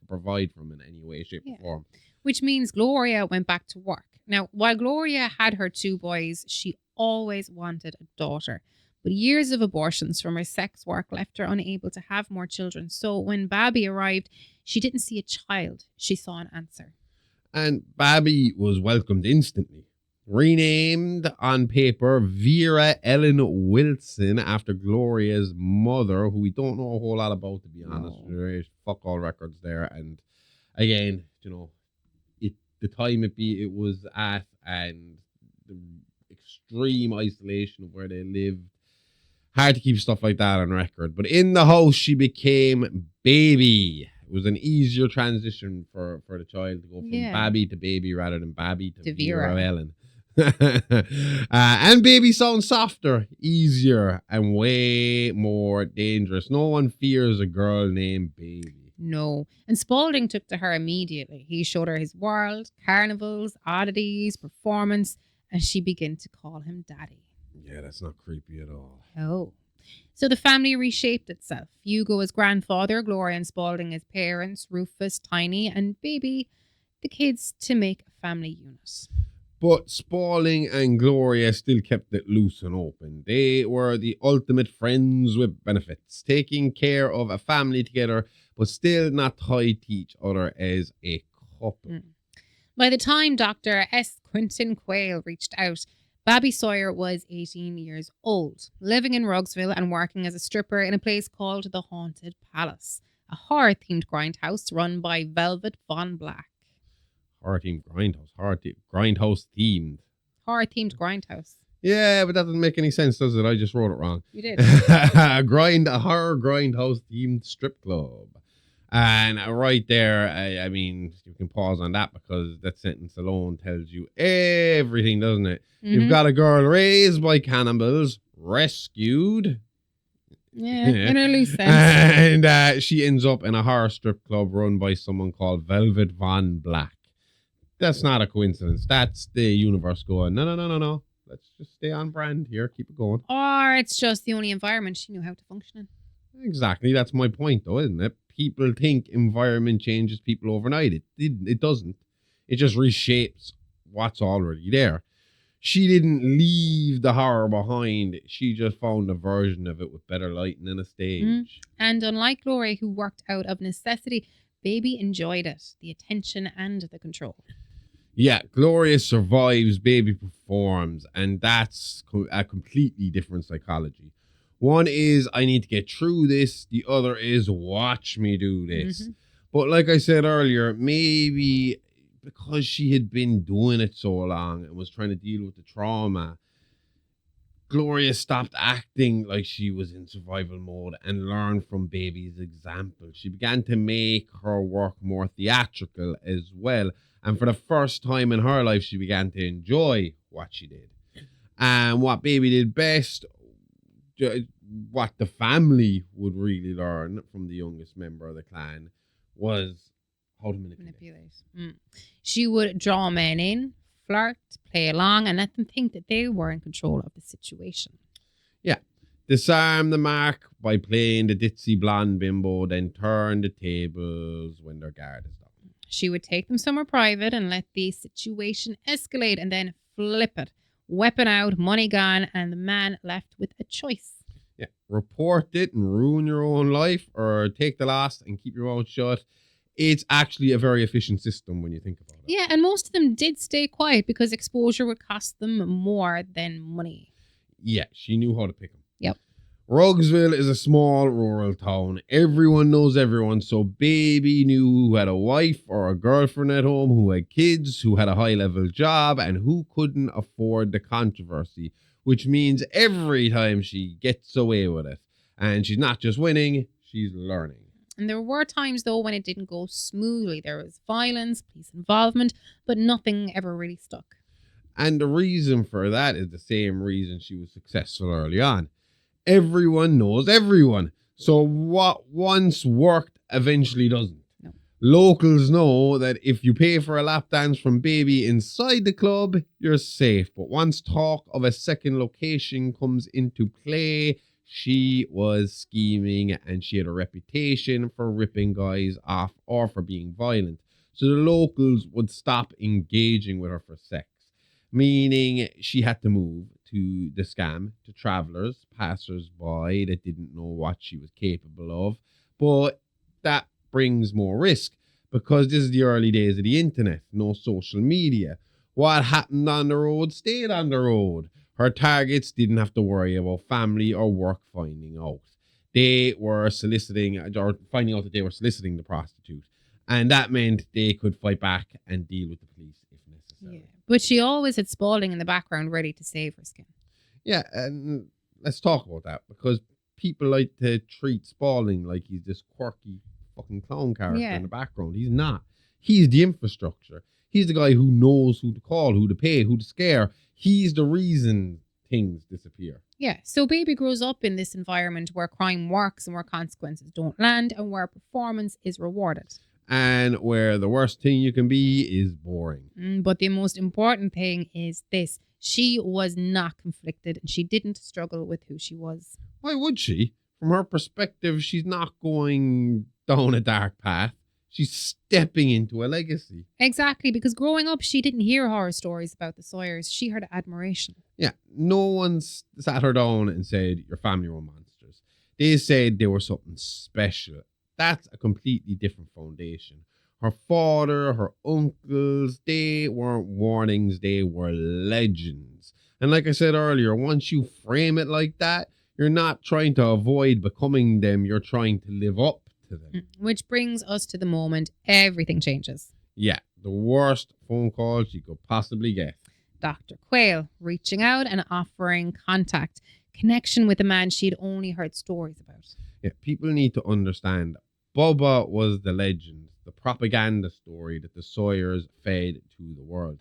provide for him in any way, shape, or form. Which means Gloria went back to work. Now, while Gloria had her 2 boys, she always wanted a daughter. But years of abortions from her sex work left her unable to have more children. So when Babi arrived, she didn't see a child. She saw an answer. And Babi was welcomed instantly. Renamed on paper Vera Ellen Wilson after Gloria's mother, who we don't know a whole lot about, to be honest. There's fuck all records there. And again, the time it was at and the extreme isolation of where they lived. Hard to keep stuff like that on record. But in the house, she became Babi. It was an easier transition for the child to go from Babi to Baby rather than Babi to Vera Ellen. And Baby sounds softer, easier, and way more dangerous. No one fears a girl named Baby. No. And Spaulding took to her immediately. He showed her his world, carnivals, oddities, performance, and she began to call him Daddy. Yeah, that's not creepy at all. Oh. So the family reshaped itself. Hugo as grandfather, Gloria and Spaulding as parents, Rufus, Tiny, and Baby, the kids, to make a family unit. But Spaulding and Gloria still kept it loose and open. They were the ultimate friends with benefits, taking care of a family together, but still not tied to each other as a couple. By the time Dr. S. Quinton Quayle reached out, Babi Sawyer was 18 years old, living in Rugsville and working as a stripper in a place called the Haunted Palace, a horror-themed grindhouse run by Velvet Von Black. Horror-themed grindhouse themed. Horror-themed grindhouse. Yeah, but that doesn't make any sense, does it? I just wrote it wrong. You did. A horror grindhouse themed strip club. And right there, I mean, you can pause on that because that sentence alone tells you everything, doesn't it? Mm-hmm. You've got a girl raised by cannibals, rescued. Yeah, in a loose sense. And she ends up in a horror strip club run by someone called Velvet Von Black. That's not a coincidence. That's the universe going, no. Let's just stay on brand here. Keep it going. Or it's just the only environment she knew how to function in. Exactly. That's my point, though, isn't it? People think environment changes people overnight. It doesn't. It just reshapes what's already there. She didn't leave the horror behind. She just found a version of it with better lighting and a stage. And unlike Gloria, who worked out of necessity, Baby enjoyed it, the attention and the control. Yeah, Gloria survives, Baby performs, and that's a completely different psychology. One is, I need to get through this. The other is, watch me do this. Mm-hmm. But like I said earlier, maybe because she had been doing it so long and was trying to deal with the trauma, Gloria stopped acting like she was in survival mode and learned from Baby's example. She began to make her work more theatrical as well. And for the first time in her life, she began to enjoy what she did. And what Baby did best, what the family would really learn from the youngest member of the clan, was how to manipulate. She would draw men in, flirt, play along, and let them think that they were in control of the situation. Yeah. Disarm the mark by playing the ditzy blonde bimbo, then turn the tables when their guard is down. She would take them somewhere private and let the situation escalate and then flip it. Weapon out, money gone, and the man left with a choice. Yeah. Report it and ruin your own life, or take the loss and keep your mouth shut. It's actually a very efficient system when you think about it. Yeah, and most of them did stay quiet because exposure would cost them more than money. Yeah, she knew how to pick them. Yep. Rugsville is a small rural town. Everyone knows everyone, so Baby knew who had a wife or a girlfriend at home, who had kids, who had a high-level job, and who couldn't afford the controversy, which means every time she gets away with it. And she's not just winning, she's learning. And there were times, though, when it didn't go smoothly. There was violence, police involvement, but nothing ever really stuck. And the reason for that is the same reason she was successful early on. Everyone knows everyone. So what once worked eventually doesn't. No. Locals know that if you pay for a lap dance from Baby inside the club, you're safe. But once talk of a second location comes into play, she was scheming and she had a reputation for ripping guys off or for being violent. So the locals would stop engaging with her for sex. meaning she had to move to the scam to travelers, passers-by that didn't know what she was capable of. But that brings more risk because this is the early days of the internet, no social media. What happened on the road stayed on the road. Her targets didn't have to worry about family or work finding out. They were soliciting or finding out that they were soliciting the prostitute. And that meant they could fight back and deal with the police if necessary. Yeah. But she always had Spaulding in the background ready to save her skin. Yeah, and let's talk about that because people like to treat Spaulding like he's this quirky fucking clown character in the background. He's not. He's the infrastructure. He's the guy who knows who to call, who to pay, who to scare. He's the reason things disappear. Yeah, so Baby grows up in this environment where crime works and where consequences don't land and where performance is rewarded. And where the worst thing you can be is boring. But the most important thing is this. She was not conflicted and she didn't struggle with who she was. Why would she? From her perspective, she's not going down a dark path. She's stepping into a legacy. Exactly, because growing up, she didn't hear horror stories about the Sawyers. She heard admiration. Yeah, no one sat her down and said, your family were monsters. They said they were something special. That's a completely different foundation. Her father, her uncles, they weren't warnings, they were legends. And like I said earlier, once you frame it like that, you're not trying to avoid becoming them, you're trying to live up to them. Which brings us to the moment everything changes. Yeah, the worst phone calls you could possibly get. Dr. Quayle reaching out and offering contact, connection with a man she'd only heard stories about. Yeah, people need to understand Bubba was the legend, the propaganda story that the Sawyers fed to the world.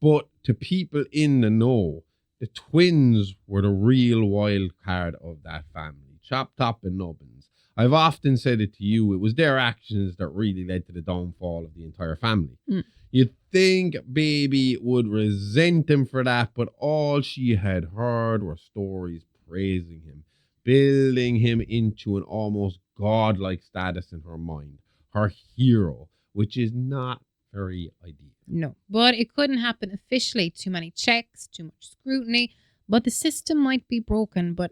But to people in the know, the twins were the real wild card of that family. Chop Top and Nubbins. I've often said it to you, it was their actions that really led to the downfall of the entire family. You'd think Baby would resent him for that, but all she had heard were stories praising him, building him into an almost godlike status in her mind. Her hero, which is not very ideal. No, but it couldn't happen officially. Too many checks, too much scrutiny. But the system might be broken, but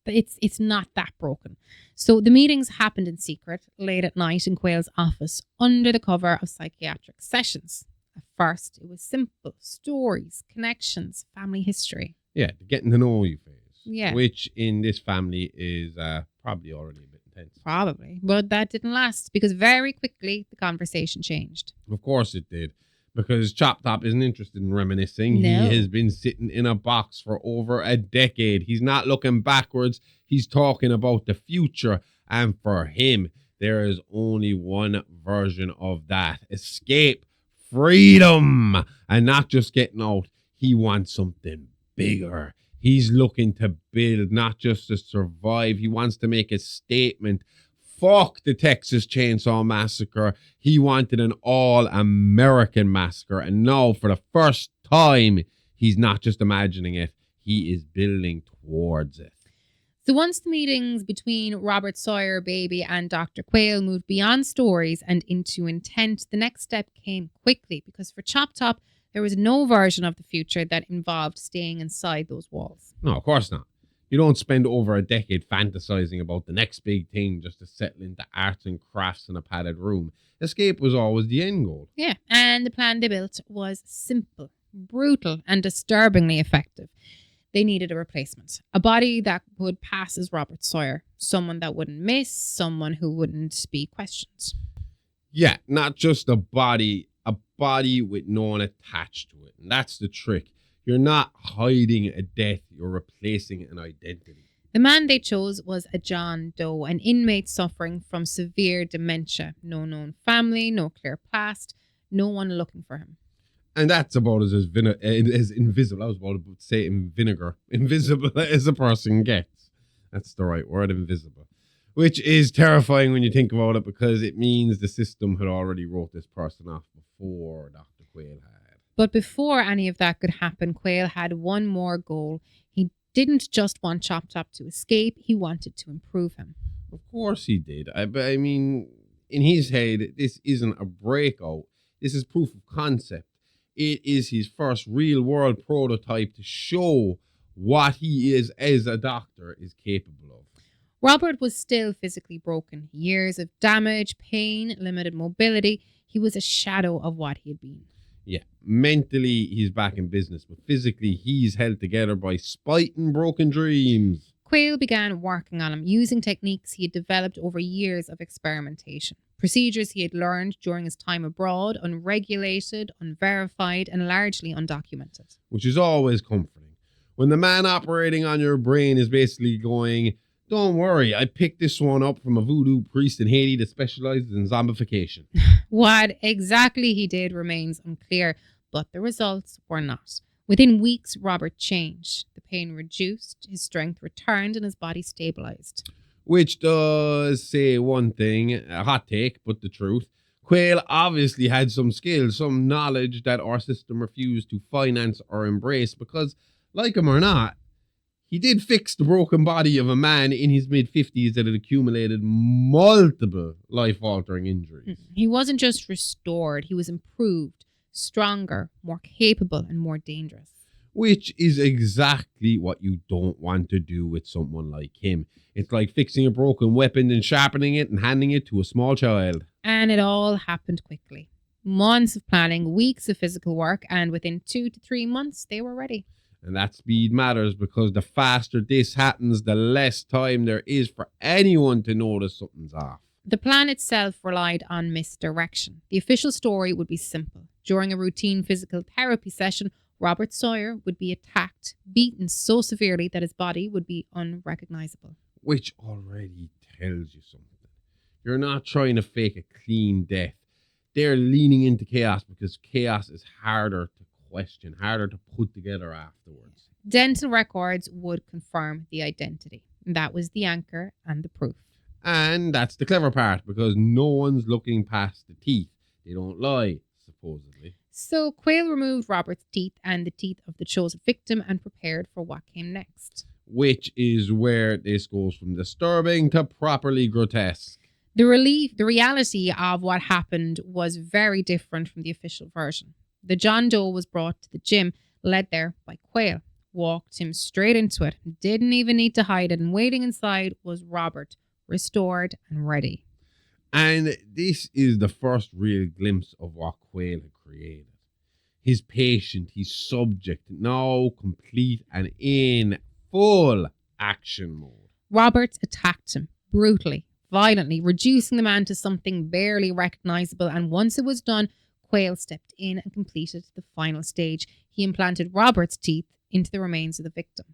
it's not that broken. So the meetings happened in secret, late at night in Quayle's office, under the cover of psychiatric sessions. At first, it was simple stories, connections, family history. Yeah, the getting to know you phase. Yeah. Which in this family is probably already a bit intense. Probably. But that didn't last because very quickly the conversation changed. Of course it did. Because Chop Top isn't interested in reminiscing. No. He has been sitting in a box for over a decade. He's not looking backwards. He's talking about the future. And for him, there is only one version of that. Escape. Freedom. And not just getting out. He wants something bigger. He's looking to build, not just to survive. He wants to make a statement. Fuck the Texas Chainsaw Massacre. He wanted an all-American massacre. And now, for the first time, he's not just imagining it. He is building towards it. So once the meetings between Robert Sawyer, Baby, and Dr. Quayle moved beyond stories and into intent, the next step came quickly. Because for Chop Top, there was no version of the future that involved staying inside those walls. No, of course not. You don't spend over a decade fantasizing about the next big thing just to settle into arts and crafts in a padded room. Escape was always the end goal. Yeah, and the plan they built was simple, brutal, and disturbingly effective. They needed a replacement. A body that would pass as Robert Sawyer. Someone that wouldn't miss, someone who wouldn't be questioned. Yeah, not just a body with no one attached to it. And that's the trick. You're not hiding a death, you're replacing an identity. The man they chose was a John Doe, an inmate suffering from severe dementia. No known family, no clear past, no one looking for him. And that's about as invisible. I was about to say invisible as a person gets. That's the right word, invisible. Which is terrifying when you think about it because it means the system had already wrote this person off before Dr. Quayle had. But before any of that could happen, Quayle had one more goal. He didn't just want Chop Top to escape, he wanted to improve him. Of course he did. I mean, in his head, this isn't a breakout. This is proof of concept. it is his first real-world prototype to show what he is as a doctor is capable of. Robert was still physically broken. Years of damage, pain, limited mobility. He was a shadow of what he had been. Yeah, mentally he's back in business, but physically he's held together by spite and broken dreams. Quayle began working on him, using techniques he had developed over years of experimentation. Procedures he had learned during his time abroad, unregulated, unverified, and largely undocumented. Which is always comforting. When the man operating on your brain is basically going, don't worry, I picked this one up from a voodoo priest in Haiti that specializes in zombification. What exactly he did remains unclear, but the results were not. Within weeks, Robert changed. The pain reduced, his strength returned, and his body stabilized. Which does say one thing, a hot take, but the truth. Quayle obviously had some skills, some knowledge that our system refused to finance or embrace because, like him or not, he did fix the broken body of a man in his mid-50s that had accumulated multiple life-altering injuries. He wasn't just restored, he was improved, stronger, more capable, and more dangerous. Which is exactly what you don't want to do with someone like him. It's like fixing a broken weapon and sharpening it and handing it to a small child. And it all happened quickly. Months of planning, weeks of physical work, and within 2 to 3 months, they were ready. And that speed matters because the faster this happens, the less time there is for anyone to notice something's off. The plan itself relied on misdirection. The official story would be simple. During a routine physical therapy session, Robert Sawyer would be attacked, beaten so severely that his body would be unrecognizable. Which already tells you something. You're not trying to fake a clean death. They're leaning into chaos because chaos is harder to question, harder to put together afterwards. Dental records would confirm the identity. That was the anchor and the proof. And that's the clever part because no one's looking past the teeth. They don't lie, supposedly. So Quayle removed Robert's teeth and the teeth of the chosen victim and prepared for what came next. Which is where this goes from disturbing to properly grotesque. The reality of what happened was very different from the official version. The John Doe was brought to the gym, led there by Quayle, walked him straight into it, didn't even need to hide it, and waiting inside was Robert, restored and ready. And this is the first real glimpse of what Quayle had created. His patient, his subject, now complete and in full action mode. Robert attacked him brutally, violently, reducing the man to something barely recognizable, and once it was done, Quayle stepped in and completed the final stage. He implanted Robert's teeth into the remains of the victim.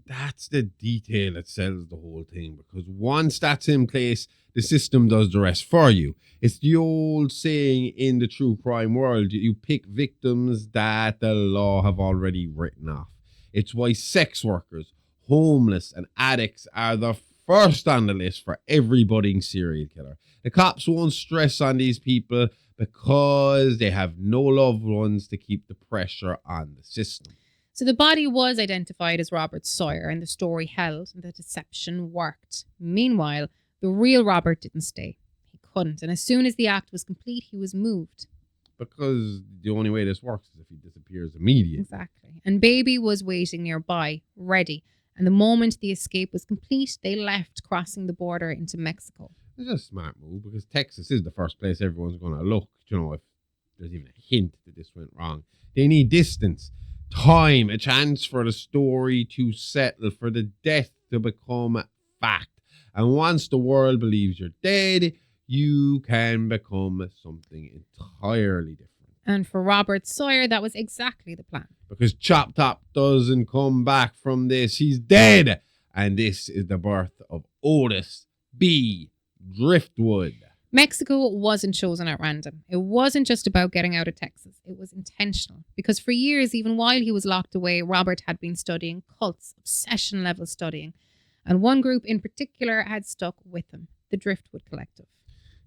That's the detail that sells the whole thing, because once that's in place, the system does the rest for you. It's the old saying in the true crime world, you pick victims that the law have already written off. It's why sex workers, homeless and addicts are the first on the list for every budding serial killer. The cops won't stress on these people because they have no loved ones to keep the pressure on the system. So the body was identified as Robert Sawyer, and the story held, and the deception worked. Meanwhile, the real Robert didn't stay. He couldn't, and as soon as the act was complete, he was moved. Because the only way this works is if he disappears immediately. Exactly. And Babi was waiting nearby, ready. And the moment the escape was complete, they left, crossing the border into Mexico. It's a smart move because Texas is the first place everyone's going to look, if there's even a hint that this went wrong. They need distance, time, a chance for the story to settle, for the death to become fact. And once the world believes you're dead, you can become something entirely different. And for Robert Sawyer, that was exactly the plan. Because Chop Top doesn't come back from this. He's dead. And this is the birth of Otis B. Driftwood. Mexico wasn't chosen at random. It wasn't just about getting out of Texas. It was intentional. Because for years, even while he was locked away, Robert had been studying cults, obsession-level studying. And one group in particular had stuck with him, the Driftwood Collective.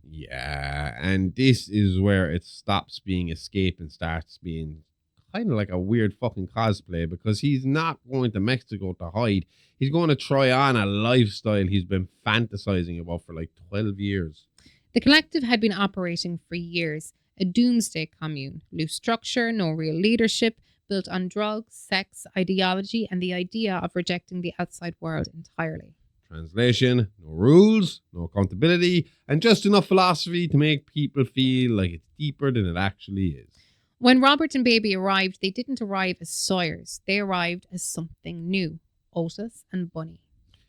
Yeah, and this is where it stops being escape and starts being kind of like a weird fucking cosplay, because he's not going to Mexico to hide. He's going to try on a lifestyle he's been fantasizing about for like 12 years. The collective had been operating for years, a doomsday commune, loose structure, no real leadership, built on drugs, sex, ideology, and the idea of rejecting the outside world entirely. Translation, no rules, no accountability, and just enough philosophy to make people feel like it's deeper than it actually is. When Robert and Babi arrived, they didn't arrive as Sawyers. They arrived as something new, Otis and Bunny.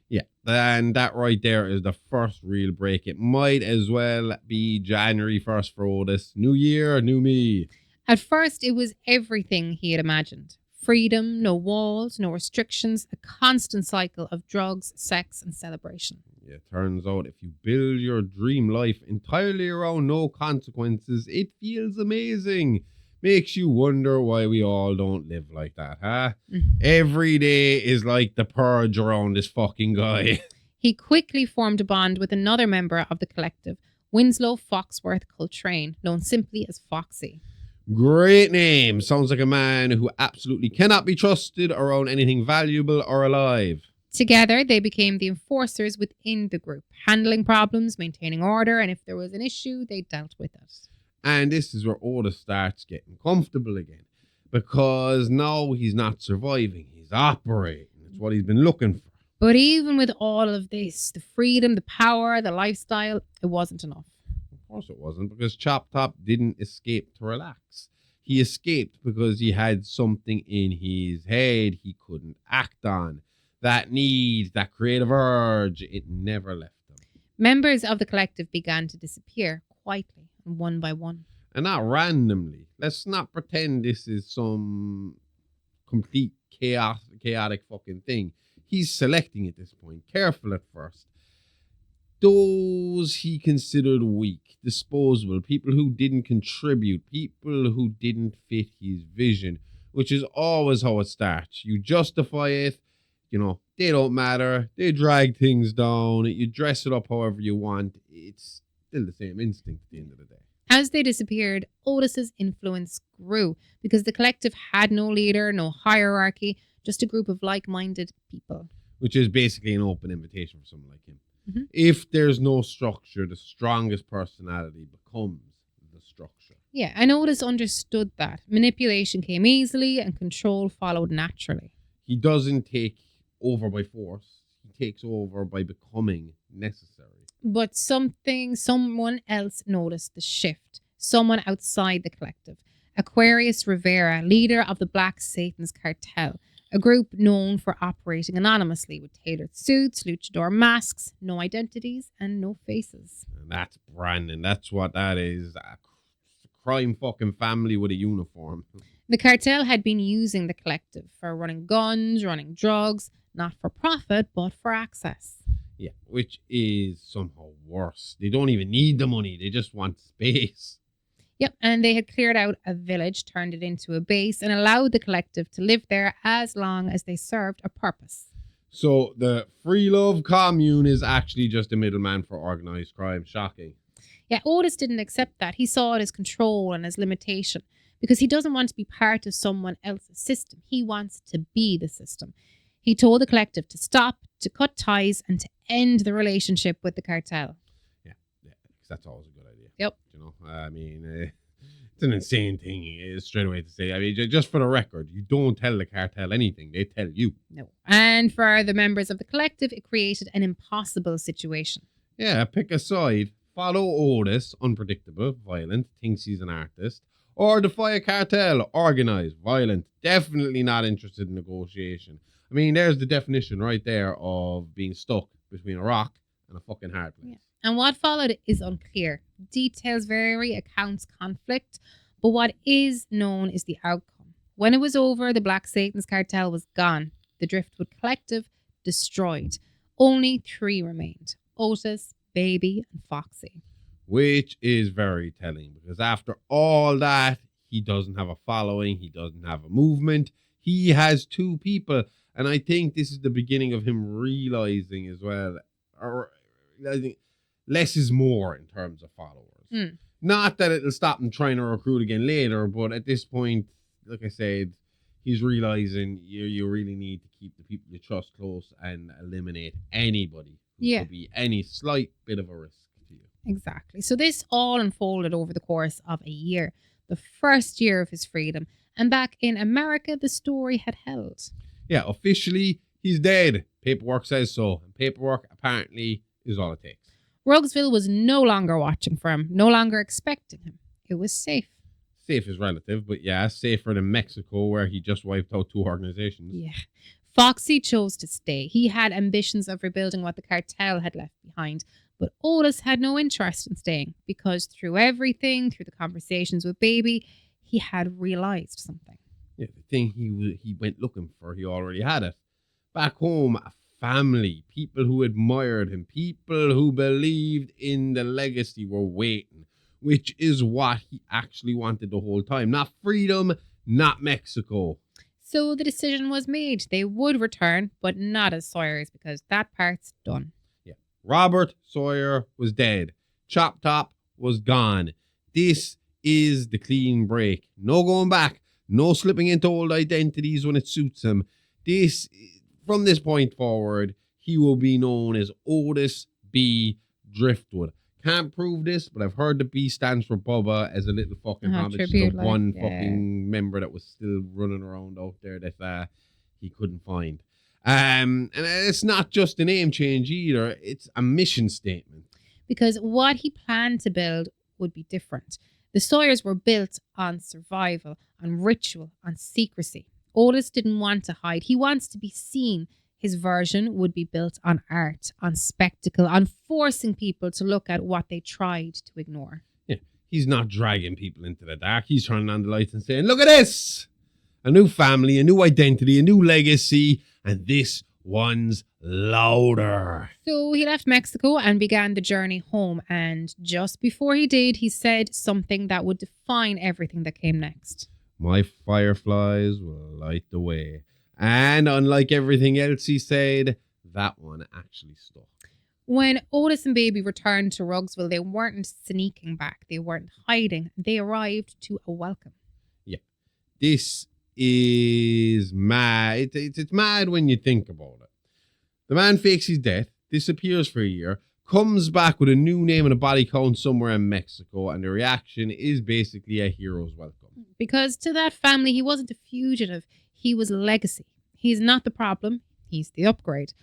Yeah, and that right there is the first real break. It might as well be January 1st for Otis. New year, new me. At first, it was everything he had imagined. Freedom, no walls, no restrictions, a constant cycle of drugs, sex, and celebration. Yeah, turns out if you build your dream life entirely around no consequences, it feels amazing. Makes you wonder why we all don't live like that, huh? Every day is like the purge around this fucking guy. He quickly formed a bond with another member of the collective, Winslow Foxworth Coltrane, known simply as Foxy. Great name. Sounds like a man who absolutely cannot be trusted around anything valuable or alive. Together, they became the enforcers within the group, handling problems, maintaining order, and if there was an issue, they dealt with it. And this is where Otis starts getting comfortable again. Because now he's not surviving, he's operating. That's what he's been looking for. But even with all of this, the freedom, the power, the lifestyle, it wasn't enough. Of course it wasn't, because Chop Top didn't escape to relax. He escaped because he had something in his head he couldn't act on. That need, that creative urge, it never left him. Members of the collective began to disappear quietly and one by one. And not randomly. Let's not pretend this is some complete chaotic fucking thing. He's selecting at this point, careful at first. Those he considered weak, disposable, people who didn't contribute, people who didn't fit his vision, which is always how it starts. You justify it, they don't matter, they drag things down, you dress it up however you want. It's still the same instinct at the end of the day. As they disappeared, Otis's influence grew because the collective had no leader, no hierarchy, just a group of like-minded people. Which is basically an open invitation for someone like him. Mm-hmm. If there's no structure, the strongest personality becomes the structure. Yeah, and Otis understood that. Manipulation came easily and control followed naturally. He doesn't take over by force. He takes over by becoming necessary. But someone else noticed the shift. Someone outside the collective. Aquarius Rivera, leader of the Black Satan's cartel. A group known for operating anonymously with tailored suits, luchador masks, no identities, and no faces. And that's Brandon. That's what that is. A crime fucking family with a uniform. The cartel had been using the collective for running guns, running drugs, not for profit, but for access. Yeah, which is somehow worse. They don't even need the money. They just want space. Yep, and they had cleared out a village, turned it into a base, and allowed the collective to live there as long as they served a purpose. So the Free Love Commune is actually just a middleman for organized crime. Shocking. Yeah, Otis didn't accept that. He saw it as control and as limitation because he doesn't want to be part of someone else's system. He wants to be the system. He told the collective to stop, to cut ties, and to end the relationship with the cartel. Yeah, because that's always a good idea. Yep. It's an insane thing straight away to say. I mean, just for the record, you don't tell the cartel anything. They tell you. No. And for the members of the collective, it created an impossible situation. Yeah, pick a side. Follow Otis, unpredictable, violent, thinks he's an artist. Or defy a cartel, organized, violent, definitely not interested in negotiation. I mean, there's the definition right there of being stuck between a rock and a fucking hard place. Yeah. And what followed is unclear. Details vary, accounts conflict, but what is known is the outcome. When it was over, the Black Satan's cartel was gone. The Driftwood collective destroyed. Only 3 remained: Otis, Babi, and Foxy. Which is very telling, because after all that, he doesn't have a following, he doesn't have a movement, he has 2 people. And I think this is the beginning of him realizing as well, or realizing less is more in terms of followers. Not that it'll stop him trying to recruit again later, but at this point, like I said, he's realizing you really need to keep the people you trust close and eliminate anybody who could be any slight bit of a risk to you. Exactly. So this all unfolded over the course of a year, the first year of his freedom. And back in America, the story had held. Yeah, officially, he's dead. Paperwork says so. And paperwork apparently is all it takes. Rugsville was no longer watching for him, no longer expecting him. It was safe. Safe is relative, but yeah, safer than Mexico, where he just wiped out 2 organizations. Yeah. Foxy chose to stay. He had ambitions of rebuilding what the cartel had left behind. But Otis had no interest in staying because through everything, through the conversations with Babi, he had realised something. Yeah, the thing he went looking for, he already had it. Back home, a family, people who admired him, people who believed in the legacy were waiting, which is what he actually wanted the whole time. Not freedom, not Mexico. So the decision was made. They would return, but not as Sawyers because that part's done. Yeah, Robert Sawyer was dead. Chop Top was gone. This is the clean break. No going back. No slipping into old identities when it suits him. From this point forward, he will be known as Otis B. Driftwood. Can't prove this, but I've heard the B stands for Bubba as a little fucking homage to the tribute, like, one yeah. fucking member that was still running around out there that he couldn't find. And it's not just a name change either. It's a mission statement. Because what he planned to build would be different. The Sawyers were built on survival, on ritual, on secrecy. Otis didn't want to hide. He wants to be seen. His version would be built on art, on spectacle, on forcing people to look at what they tried to ignore. Yeah, he's not dragging people into the dark. He's turning on the lights and saying, look at this! A new family, a new identity, a new legacy, and this one's louder. So he left Mexico and began the journey home. And just before he did, he said something that would define everything that came next. My Fireflys will light the way. And unlike everything else he said, that one actually stuck. When Otis and Babi returned to Rugsville, they weren't sneaking back. They weren't hiding. They arrived to a welcome. Yeah. This is mad. It's mad when you think about it. The man fakes his death, disappears for a year, comes back with a new name and a body count somewhere in Mexico, and the reaction is basically a hero's welcome. Because to that family, he wasn't a fugitive. He was legacy. He's not the problem. He's the upgrade.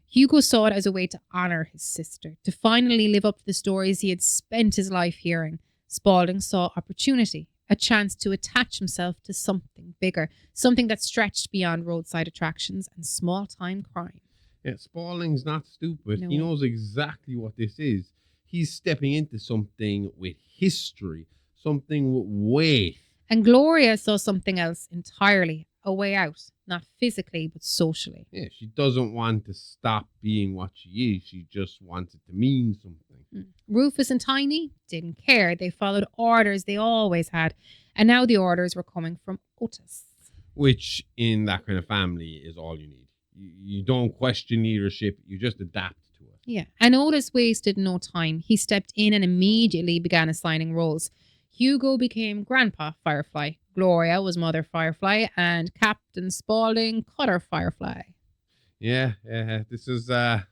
Hugo saw it as a way to honour his sister, to finally live up to the stories he had spent his life hearing. Spalding saw opportunity, a chance to attach himself to something bigger, something that stretched beyond roadside attractions and small-time crime. Yeah, Spalding's not stupid. No. He knows exactly what this is. He's stepping into something with history, something with weight. And Gloria saw something else entirely, a way out, not physically, but socially. Yeah, she doesn't want to stop being what she is. She just wants it to mean something. Rufus and Tiny didn't care. They followed orders they always had. And now the orders were coming from Otis. Which, in that kind of family, is all you need. You don't question leadership. You just adapt to it. Yeah. And Otis wasted no time. He stepped in and immediately began assigning roles. Hugo became Grandpa Firefly. Gloria was Mother Firefly. And Captain Spalding, Cutter Firefly. Yeah. This is, there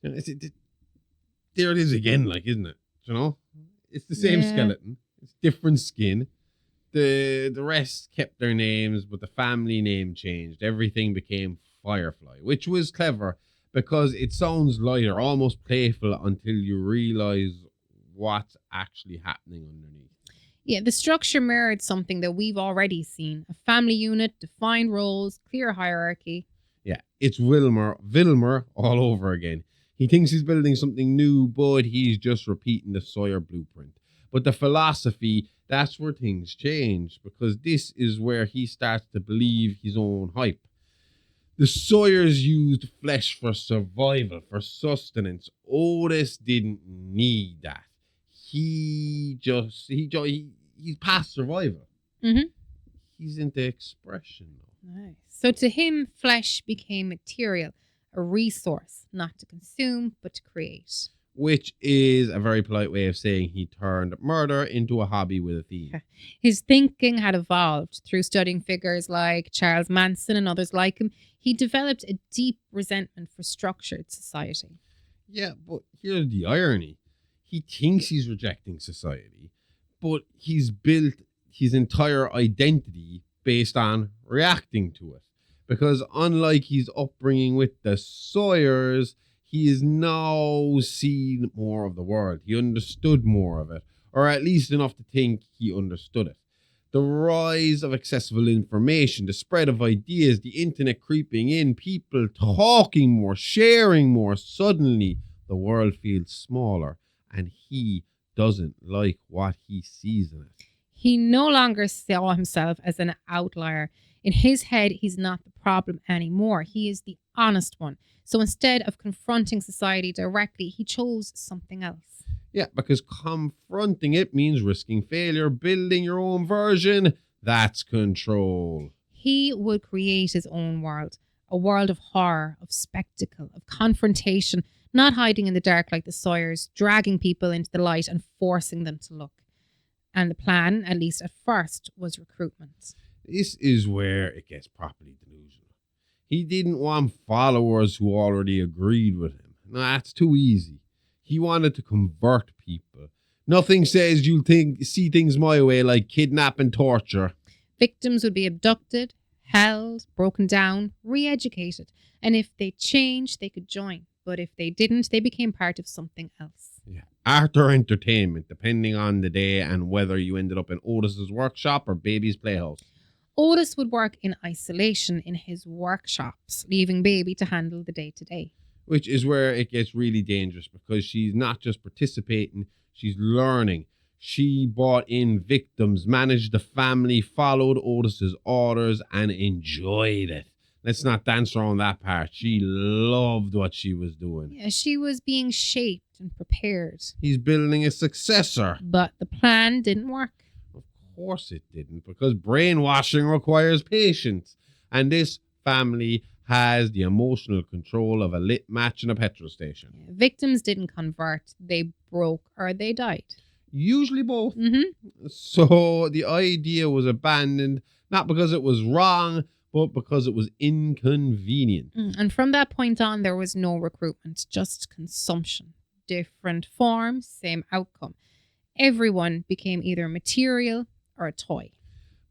it is again, like, isn't it? You know? It's the same skeleton. It's different skin. The rest kept their names, but the family name changed. Everything became Firefly, which was clever because it sounds lighter, almost playful until you realize what's actually happening underneath. Yeah, the structure mirrored something that we've already seen. A family unit, defined roles, clear hierarchy. Yeah, it's Vilmer all over again. He thinks he's building something new, but he's just repeating the Sawyer blueprint. But the philosophy, that's where things change, because this is where he starts to believe his own hype. The Sawyers used flesh for survival, for sustenance. Otis didn't need that. He's past survival. Mm-hmm. He's into expression now. Nice. So to him, flesh became material, a resource, not to consume, but to create. Which is a very polite way of saying he turned murder into a hobby with a theme. His thinking had evolved through studying figures like Charles Manson and others like him. He developed a deep resentment for structured society. Yeah, but here's the irony. He thinks he's rejecting society, but he's built his entire identity based on reacting to it. Because unlike his upbringing with the Sawyers, he is now seen more of the world. He understood more of it, or at least enough to think he understood it. The rise of accessible information, the spread of ideas, the internet creeping in, people talking more, sharing more. Suddenly, the world feels smaller, and he doesn't like what he sees in it. He no longer saw himself as an outlier. In his head, he's not the problem anymore. He is the honest one. So instead of confronting society directly, he chose something else. Yeah, because confronting it means risking failure. Building your own version, that's control. He would create his own world, a world of horror, of spectacle, of confrontation, not hiding in the dark like the Sawyers, dragging people into the light and forcing them to look. And the plan, at least at first, was recruitment. This is where it gets properly delusional. He didn't want followers who already agreed with him. No, that's too easy. He wanted to convert people. Nothing says you'll see things my way like kidnap and torture. Victims would be abducted, held, broken down, re-educated. And if they changed, they could join. But if they didn't, they became part of something else. Yeah. Art or entertainment, depending on the day and whether you ended up in Otis's workshop or Baby's playhouse. Otis would work in isolation in his workshops, leaving Baby to handle the day-to-day. Which is where it gets really dangerous because she's not just participating, she's learning. She brought in victims, managed the family, followed Otis's orders, and enjoyed it. Let's not dance around that part. She loved what she was doing. Yeah, she was being shaped and prepared. He's building a successor. But the plan didn't work. Of course it didn't, because brainwashing requires patience. And this family has the emotional control of a lit match in a petrol station. Yeah, victims didn't convert. They broke or they died. Usually both. Mm-hmm. So the idea was abandoned, not because it was wrong, but because it was inconvenient. And from that point on, there was no recruitment, just consumption. Different forms, same outcome. Everyone became either material or a toy.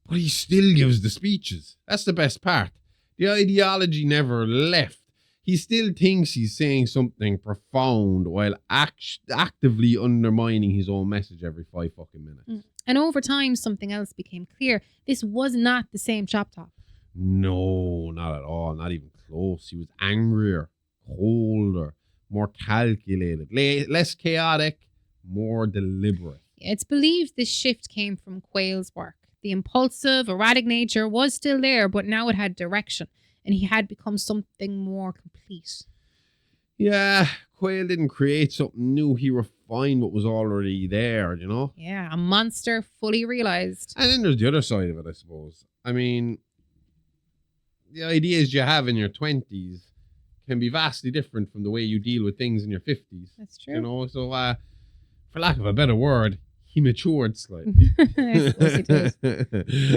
But he still gives the speeches. That's the best part. The ideology never left. He still thinks he's saying something profound while actively undermining his own message every 5 fucking minutes. And over time, something else became clear. This was not the same Chop Top. No, not at all. Not even close. He was angrier, colder, more calculated, less chaotic, more deliberate. It's believed this shift came from Quayle's work. The impulsive, erratic nature was still there, but now it had direction, and he had become something more complete. Yeah, Quayle didn't create something new. He refined what was already there, you know? Yeah, a monster fully realized. And then there's the other side of it, I suppose. I mean, the ideas you have in your 20s can be vastly different from the way you deal with things in your 50s. That's true. You know, so for lack of a better word, he matured slightly. I suppose he did.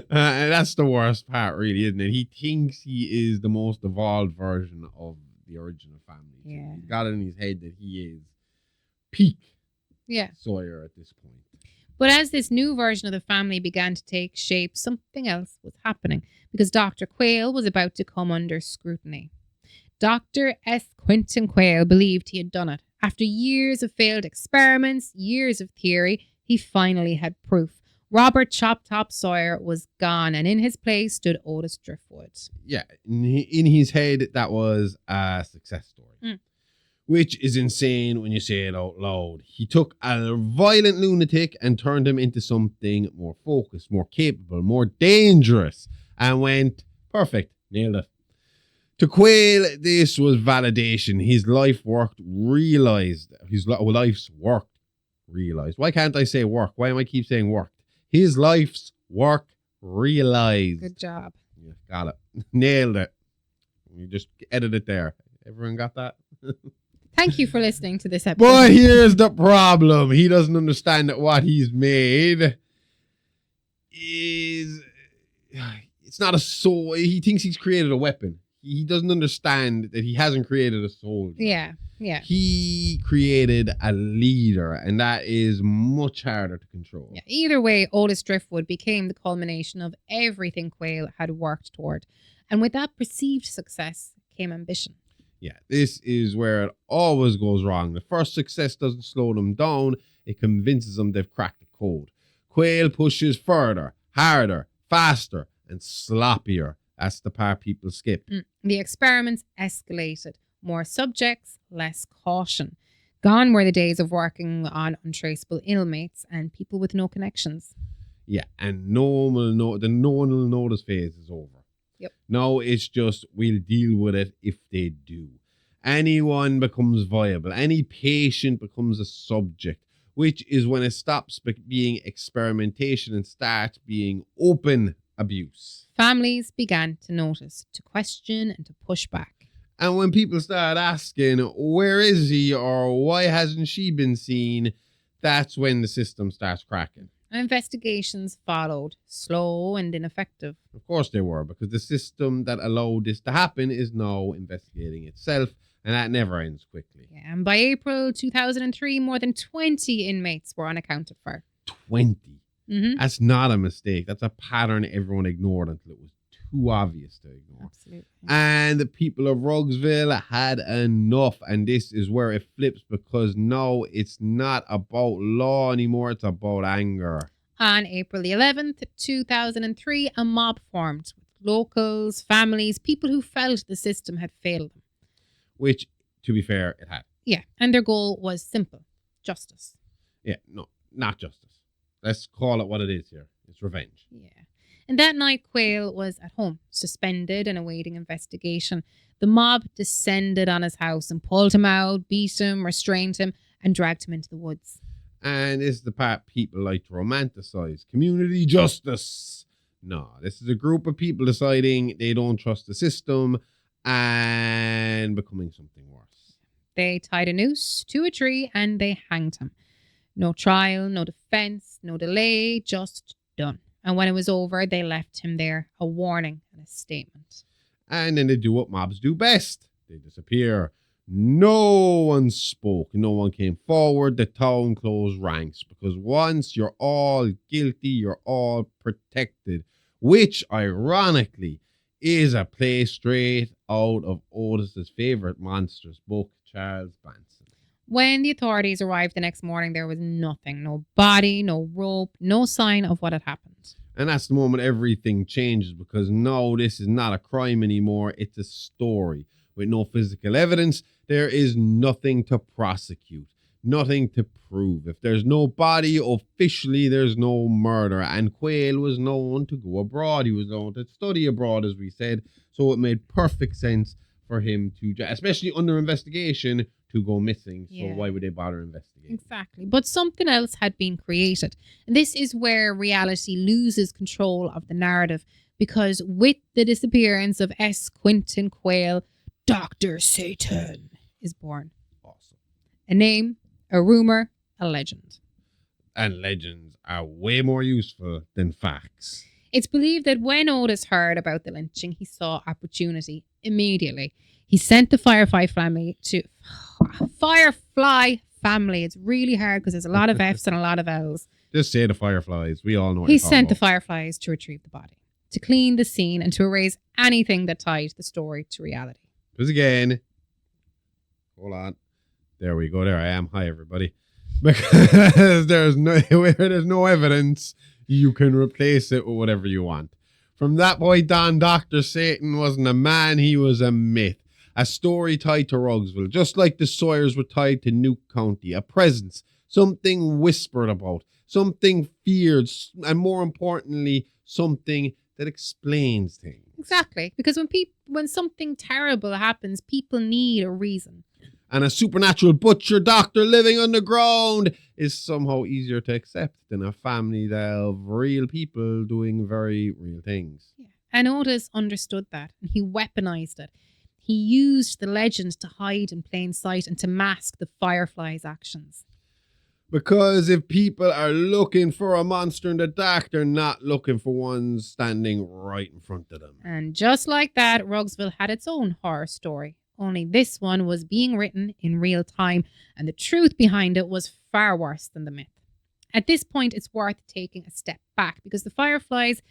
And that's the worst part, really, isn't it? He thinks he is the most evolved version of the original family. Yeah. He's got it in his head that he is peak Yeah. Sawyer at this point. But as this new version of the family began to take shape, something else was happening because Dr. Quayle was about to come under scrutiny. Dr. S. Quentin Quayle believed he had done it. After years of failed experiments, years of theory, he finally had proof. Robert Chop Top Sawyer was gone, and in his place stood Otis Driftwood. Yeah, in his head, that was a success story. Which is insane when you say it out loud. He took a violent lunatic and turned him into something more focused, more capable, more dangerous, and went, perfect, nailed it. To Quayle, this was validation. His life worked, realized. His life's work realized. Why can't I say work? Why am I keep saying worked? His life's work realized. Good job. Yeah, got it. Nailed it. You just edit it there. Everyone got that? Thank you for listening to this episode. But here's the problem. He doesn't understand that what he's made is... It's not a soul. He thinks he's created a weapon. he doesn't understand that he hasn't created a soldier. Yeah. He created a leader, and that is much harder to control. Yeah. Either way, Otis Driftwood became the culmination of everything Quayle had worked toward. And with that perceived success came ambition. Yeah, this is where it always goes wrong. The first success doesn't slow them down. It convinces them they've cracked the code. Quayle pushes further, harder, faster, and sloppier. That's the part people skip. The experiments escalated. More subjects, less caution. Gone were the days of working on untraceable inmates and people with no connections. Yeah, and no one will notice phase is over. Yep. No, it's just we'll deal with it if they do. Anyone becomes viable. Any patient becomes a subject, which is when it stops being experimentation and starts being open abuse. Families began to notice, to question and to push back. And when people start asking, where is he or why hasn't she been seen, that's when the system starts cracking. Investigations followed, slow and ineffective. Of course they were, because the system that allowed this to happen is now investigating itself, and that never ends quickly. Yeah, and by April 2003, more than 20 inmates were unaccounted for. 20. Mm-hmm. That's not a mistake. That's a pattern everyone ignored until it was too obvious to ignore. Absolutely. And the people of Rugsville had enough, and this is where it flips, because now it's not about law anymore, it's about anger. On April the 11th, 2003, a mob formed with locals, families, people who felt the system had failed them. Which, to be fair, it had. Yeah, and their goal was simple: justice. Yeah, no, not justice. Let's call it what it is here. It's revenge. Yeah. And that night, Quayle was at home, suspended and awaiting investigation. The mob descended on his house and pulled him out, beat him, restrained him, and dragged him into the woods. And this is the part people like to romanticize. Community justice. No, this is a group of people deciding they don't trust the system and becoming something worse. They tied a noose to a tree and they hanged him. No trial, no defense, no delay, just done. And when it was over, they left him there, a warning and a statement. And then they do what mobs do best. They disappear. No one spoke. No one came forward. The town closed ranks. Because once you're all guilty, you're all protected. Which, ironically, is a play straight out of Otis's favourite monsters book, Charles Manson. When the authorities arrived the next morning, there was nothing. No body, no rope, no sign of what had happened. And that's the moment everything changes, because no, this is not a crime anymore. It's a story. With no physical evidence, there is nothing to prosecute, nothing to prove. If there's no body, officially there's no murder. And Quayle was known to go abroad. He was known to study abroad, as we said. So it made perfect sense for him to, especially under investigation, to go missing. So why would they bother investigating? Exactly. But something else had been created. And this is where reality loses control of the narrative, because with the disappearance of S. Quentin Quayle, Dr. Satan is born. Awesome. A name, a rumor, a legend. And legends are way more useful than facts. It's believed that when Otis heard about the lynching, he saw opportunity immediately. He sent the Firefly family to... Firefly family. It's really hard because there's a lot of F's and a lot of L's. Just say the Fireflies. We all know what He you're talking sent the about. Fireflies to retrieve the body, to clean the scene, and to erase anything that tied the story to reality. Because again, hold on. There we go. There I am. Hi, everybody. Because there's no evidence, you can replace it with whatever you want. From that point on, Dr. Satan wasn't a man, he was a myth. A story tied to Rugsville, just like the Sawyers were tied to Nuke County. A presence, something whispered about, something feared, and more importantly, something that explains things. Exactly, because when something terrible happens, people need a reason. And a supernatural butcher doctor living underground is somehow easier to accept than a family of real people doing very real things. Yeah. And Otis understood that, and he weaponized it. He used the legend to hide in plain sight and to mask the Firefly's actions. Because if people are looking for a monster in the dark, they're not looking for one standing right in front of them. And just like that, Rugsville had its own horror story. Only this one was being written in real time, and the truth behind it was far worse than the myth. At this point, it's worth taking a step back because the Fireflys,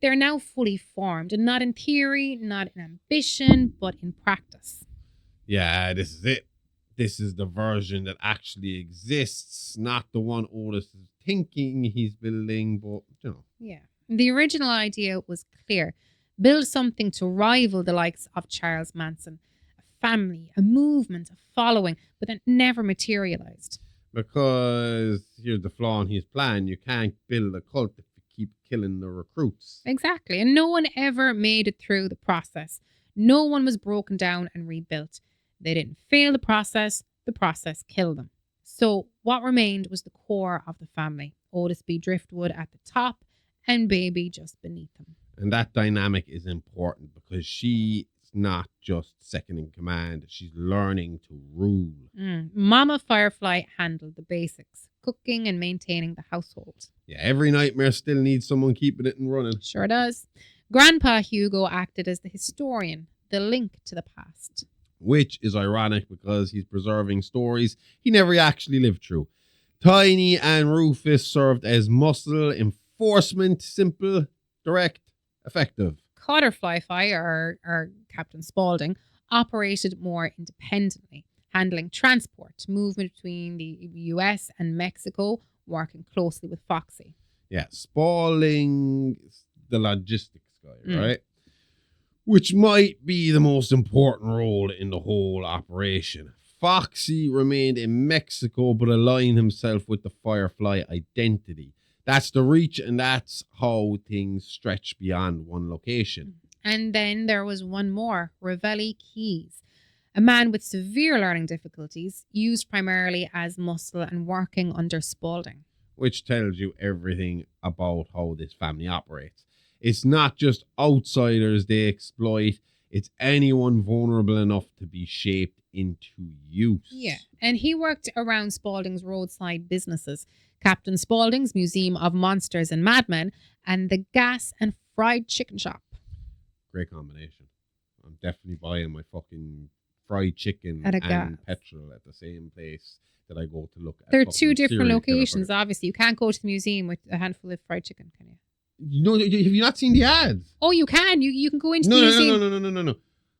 they're now fully formed, and not in theory, not in ambition, but in practice. Yeah, this is it. This is the version that actually exists, not the one Otis is thinking he's building, but, you know. Yeah. The original idea was clear. Build something to rival the likes of Charles Manson. A family, a movement, a following, but that never materialized. Because here's the flaw in his plan. You can't build a cult if you keep killing the recruits. Exactly. And no one ever made it through the process. No one was broken down and rebuilt. They didn't fail the process killed them. So what remained was the core of the family. Otis B. Driftwood at the top and Babi just beneath him. And that dynamic is important because she's not just second in command. She's learning to rule. Mama Firefly handled the basics, cooking and maintaining the household. Yeah, every nightmare still needs someone keeping it and running. Sure does. Grandpa Hugo acted as the historian, the link to the past. Which is ironic because he's preserving stories he never actually lived through. Tiny and Rufus served as muscle, enforcement, simple, direct, effective. Cotter Firefly, or Captain Spaulding, operated more independently, handling transport, movement between the US and Mexico, working closely with Foxy. Yeah, Spaulding, the logistics guy, right? Which might be the most important role in the whole operation. Foxy remained in Mexico, but aligned himself with the Firefly identity. That's the reach, and that's how things stretch beyond one location. And then there was one more, Ravelli Keys, a man with severe learning difficulties, used primarily as muscle and working under Spaulding. Which tells you everything about how this family operates. It's not just outsiders they exploit, it's anyone vulnerable enough to be shaped into use. Yeah, and he worked around Spaulding's roadside businesses, Captain Spaulding's Museum of Monsters and Madmen, and the gas and fried chicken shop. Great combination. I'm definitely buying my fucking fried chicken At a and gas. petrol at the same place that I go to look at. There are fucking two different serial killer locations, footage. obviously. You can't go to the museum with a handful of fried chicken, can you? You know, have you not seen the ads? Oh, you can. You can go into No, the no, museum. no.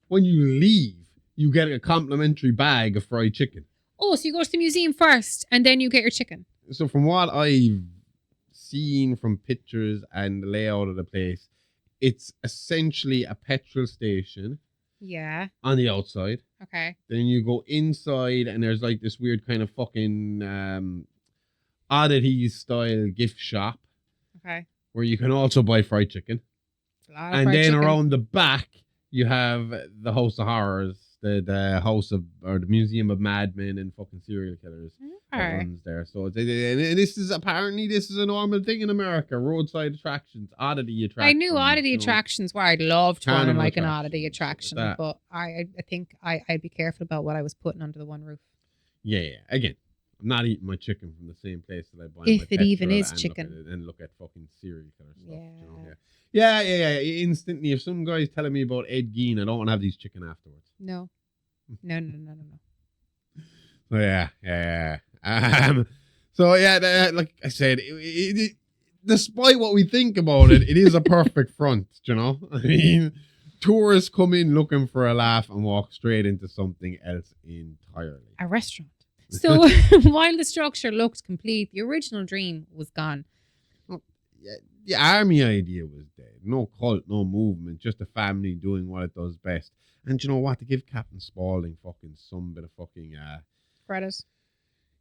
When you leave, you get a complimentary bag of fried chicken. Oh, so you go to the museum first and then you get your chicken. So from what I've seen from pictures and the layout of the place, it's essentially a petrol station Yeah. on the outside. Okay. Then you go inside and there's like this weird kind of fucking oddities style gift shop Okay. where you can also buy fried chicken. It's a lot of And fried then chicken. around the back, you have the House of Horrors, the house of, or the Museum of Madmen and fucking serial killers that Okay. runs there. So and this is apparently a normal thing in America. Roadside attractions, oddity attractions. I knew oddity you know. attractions were. I'd love to run Carnival like an attractions, oddity attraction, that. but I think I'd be careful about what I was putting under the one roof. Yeah. Again, I'm not eating my chicken from the same place that I buy If my it even petrol is and chicken. Look at it and look at fucking serial killer stuff. Yeah. You know? Yeah. Instantly, if some guy's telling me about Ed Gein, I don't want to have these chicken afterwards. No. So yeah. So yeah, like I said, despite what we think about it, it is a perfect front. You know, I mean, tourists come in looking for a laugh and walk straight into something else entirely. A restaurant. So while the structure looked complete, the original dream was gone. The army idea was dead. No cult, no movement, just a family doing what it does best. And you know what? To give Captain Spaulding fucking some bit of fucking Credit.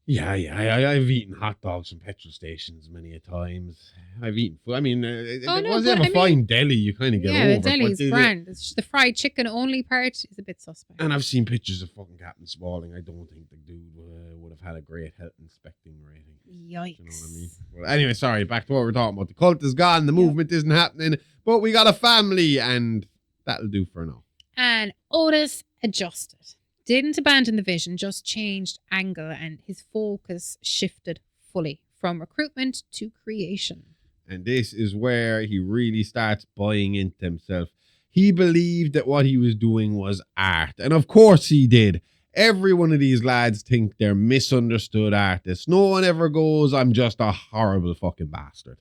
Yeah. I've eaten hot dogs from petrol stations many a times. I've eaten food. I mean, once you have a fine deli, you kind of get over Yeah, it. the deli's but grand. It's just the fried chicken only part is a bit suspect. And I've seen pictures of fucking Captain Spaulding. I don't think the dude would have had a great health inspecting rating. Yikes. You know what I mean? Well, anyway, sorry. Back to what we're talking about. The cult is gone. The movement isn't happening. But we got a family, and that'll do for now. And Otis adjusted. didn't abandon the vision, just changed angle, and his focus shifted fully from recruitment to creation. And this is where he really starts buying into himself. He believed that what he was doing was art. And of course he did. Every one of these lads think they're misunderstood artists. No one ever goes, I'm just a horrible fucking bastard.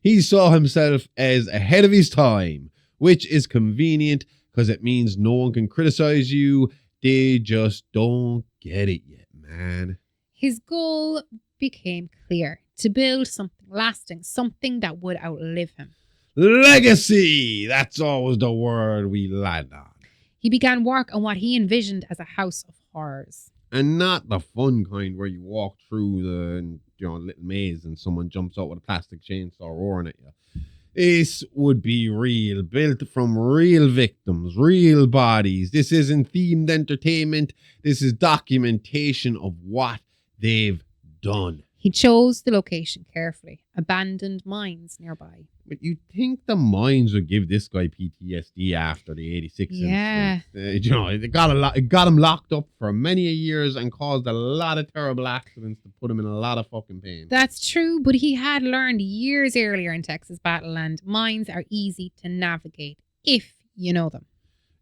He saw himself as ahead of his time, which is convenient because it means no one can criticize you. They just don't get it yet, man. His goal became clear: to build something lasting, something that would outlive him. Legacy! That's always the word we land on. He began work on what he envisioned as a house of horrors. And not the fun kind where you walk through the little maze and someone jumps out with a plastic chainsaw roaring at you. This would be real, built from real victims, real bodies. This isn't themed entertainment. This is documentation of what they've done. He chose the location carefully, abandoned mines nearby. But you'd think the mines would give this guy PTSD after the 86 Yeah. incident. It got him locked up for many years and caused a lot of terrible accidents to put him in a lot of fucking pain. That's true, but he had learned years earlier in Texas Battleland, mines are easy to navigate if you know them.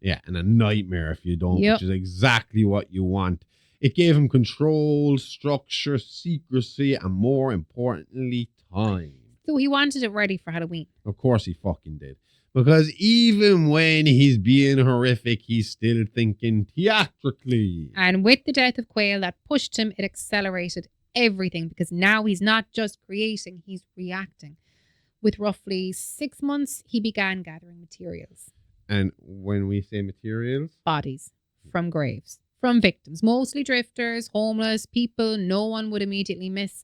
Yeah, and a nightmare if you don't, Yep. which is exactly what you want. It gave him control, structure, secrecy, and more importantly, time. So he wanted it ready for Halloween. Of course he fucking did. Because even when he's being horrific, he's still thinking theatrically. And with the death of Quayle that pushed him, it accelerated everything because now he's not just creating, he's reacting. With roughly 6 months, he began gathering materials. And when we say materials, Bodies from graves, from victims, mostly drifters, homeless, people no one would immediately miss,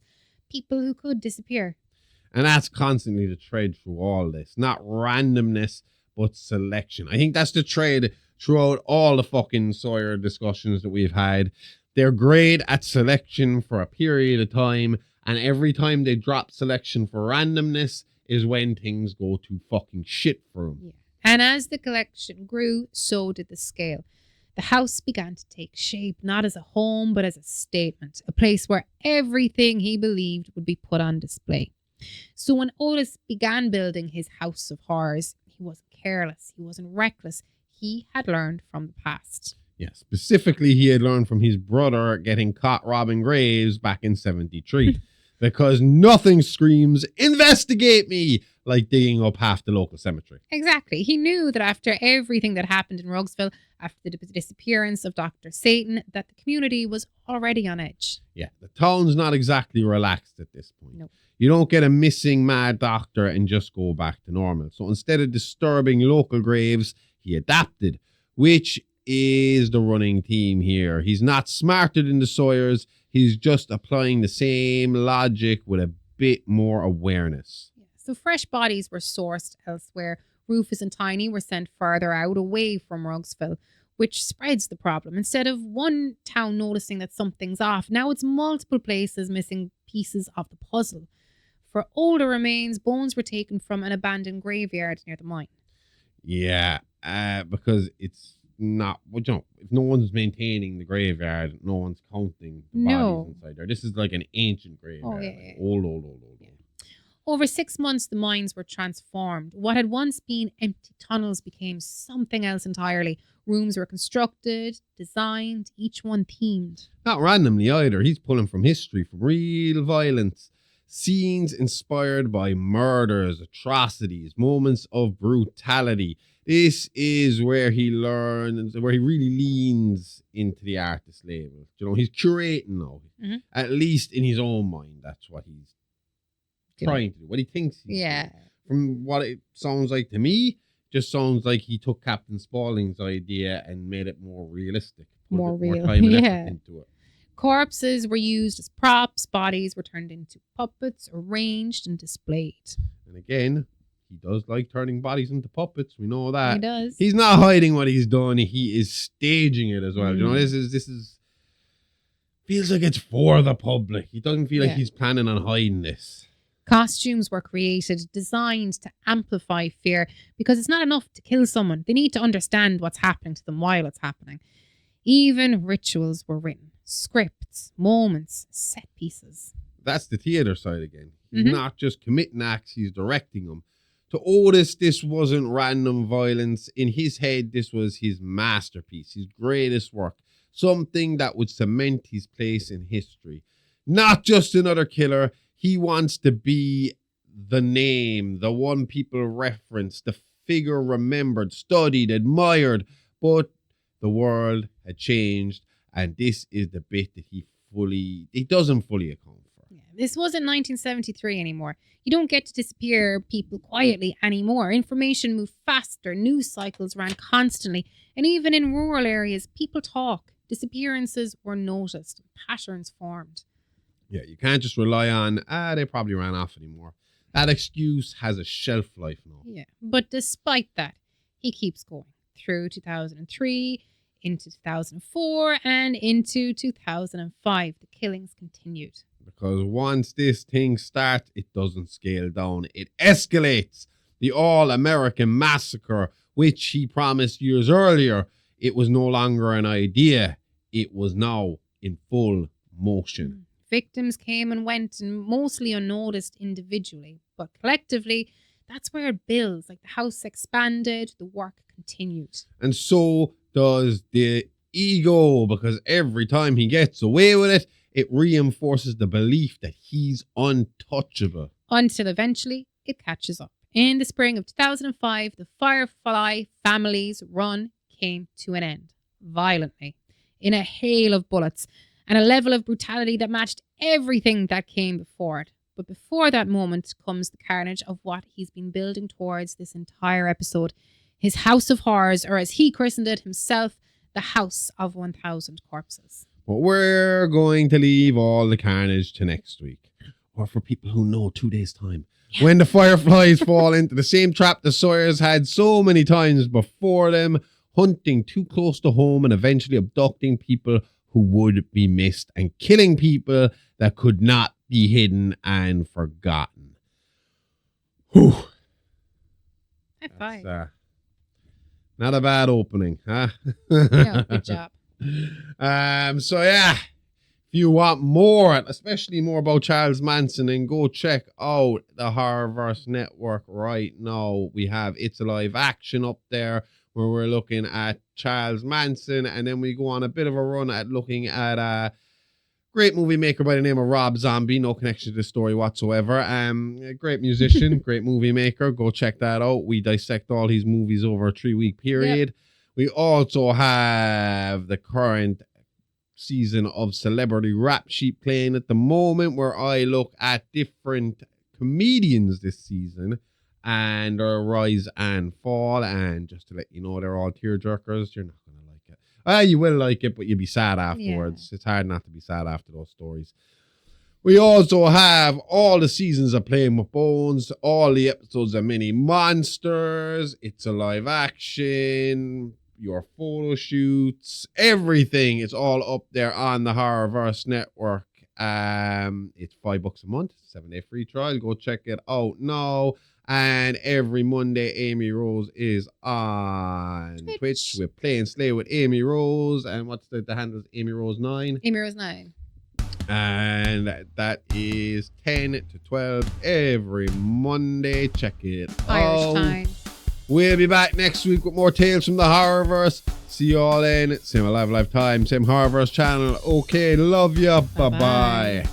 people who could disappear. and that's constantly the trade through all this. Not randomness, but selection. I think that's the trade throughout all the fucking Sawyer discussions that we've had. They're great at selection for a period of time, and every time they drop selection for randomness is when things go to fucking shit for them. Yeah. And as the collection grew, so did the scale. The house began to take shape, not as a home, but as a statement, a place where everything he believed would be put on display. So when Otis began building his house of horrors, he wasn't careless, he wasn't reckless. He had learned from the past. Yeah, specifically, he had learned from his brother getting caught robbing graves back in 73. Because nothing screams, investigate me, like digging up half the local cemetery. Exactly. He knew that after everything that happened in Rugsville, after the disappearance of Dr. Satan, that the community was already on edge. Yeah, the town's not exactly relaxed at this point. Nope. You don't get a missing mad doctor and just go back to normal. So instead of disturbing local graves, he adapted, which is the running theme here. He's not smarter than the Sawyers. He's just applying the same logic with a bit more awareness. Yeah. So fresh bodies were sourced elsewhere. Rufus and Tiny were sent further out, away from Rugsville, which spreads the problem. Instead of one town noticing that something's off, now it's multiple places missing pieces of the puzzle. For older remains, bones were taken from an abandoned graveyard near the mine. Yeah, because it's not, well, you know, if no one's maintaining the graveyard, no one's counting the bodies inside there. This is like an ancient graveyard. Oh, yeah, like yeah. Old. Yeah. Over 6 months, the mines were transformed. What had once been empty tunnels became something else entirely. Rooms were constructed, designed, each one themed. Not randomly either. He's pulling from history, from real violence. Scenes inspired by murders, atrocities, moments of brutality. This is where he learns, where he really leans into the artist label. You know, he's curating now. Mm-hmm. At least in his own mind, that's what he's trying to do. What he thinks he's doing. From what it sounds like to me, just sounds like he took Captain Spaulding's idea and made it more realistic. Put More a bit real. time and effort Yeah. into it. Corpses were used as props, bodies were turned into puppets, arranged and displayed. And again, he does like turning bodies into puppets. We know that. He does. He's not hiding what he's done. He is staging it as well. You know, this is feels like it's for the public. He doesn't feel like Yeah. he's planning on hiding this. Costumes were created, designed to amplify fear, because it's not enough to kill someone. They need to understand what's happening to them while it's happening. Even rituals were written, scripts, moments, set pieces. That's the theater side again. He's Mhm. not just committing acts, he's directing them. To Otis, this wasn't random violence. In his head, this was his masterpiece, his greatest work. Something that would cement his place in history. Not just another killer. He wants to be the name, the one people reference, the figure remembered, studied, admired. But the world had changed, and this is the bit that he doesn't fully account for. Yeah, this wasn't 1973 anymore. You don't get to disappear people quietly anymore. Information moved faster, news cycles ran constantly, and even in rural areas, people talk. Disappearances were noticed, patterns formed. Yeah, you can't just rely on, they probably ran off anymore. That excuse has a shelf life now. Yeah, but despite that, he keeps going through 2003, into 2004, and into 2005. The killings continued. Because once this thing starts, it doesn't scale down. It escalates. The all-American massacre, which he promised years earlier, it was no longer an idea. It was now in full motion. Victims came and went, and mostly unnoticed individually. But collectively, that's where it builds. Like the house expanded, the work continued. And so does the ego, because every time he gets away with it, it reinforces the belief that he's untouchable. Until eventually, it catches up. In the spring of 2005, the Firefly family's run came to an end. Violently. In a hail of bullets. And a level of brutality that matched everything that came before it. But before that moment comes the carnage of what he's been building towards this entire episode. His House of Horrors, or as he christened it himself, the House of 1,000 Corpses. But we're going to leave all the carnage to next week. Or for people who know, 2 days' time. Yeah. When the Fireflys fall into the same trap the Sawyers had so many times before them, hunting too close to home and eventually abducting people who would be missed and killing people that could not be hidden and forgotten. Whew. High five. Not a bad opening, huh? Yeah, good job. So yeah, if you want more, especially more about Charles Manson, then go check out the Horrorverse Network right now. We have It's Alive Action up there, where we're looking at Charles Manson, and then we go on a bit of a run at looking at a great movie maker by the name of Rob Zombie. No connection to the story whatsoever. A great musician, great movie maker. Go check that out. We dissect all his movies over a 3-week period. Yep. We also have the current season of Celebrity Rap Sheet playing at the moment, where I look at different comedians this season and their rise and fall. And just to let you know, they're all tearjerkers. You're not going to like it. You will like it, but you'll be sad afterwards. Yeah. It's hard not to be sad after those stories. We also have all the seasons of Playing with Bones, all the episodes of Mini Monsters, It's Alive Action, your photo shoots, everything. It's all up there on the Horrorverse Network. It's $5 a month, 7-day free trial. Go check it out now. And every Monday, Amy Rose is on Twitch. We're playing Slay with Amy Rose. And what's the handle? Amy Rose 9. Amy Rose 9. And that is 10 to 12 every Monday. Check it out. Irish time. We'll be back next week with more tales from the Horrorverse. See you all then. Same Alive time, same Horrorverse channel. Okay, love ya. Bye-bye.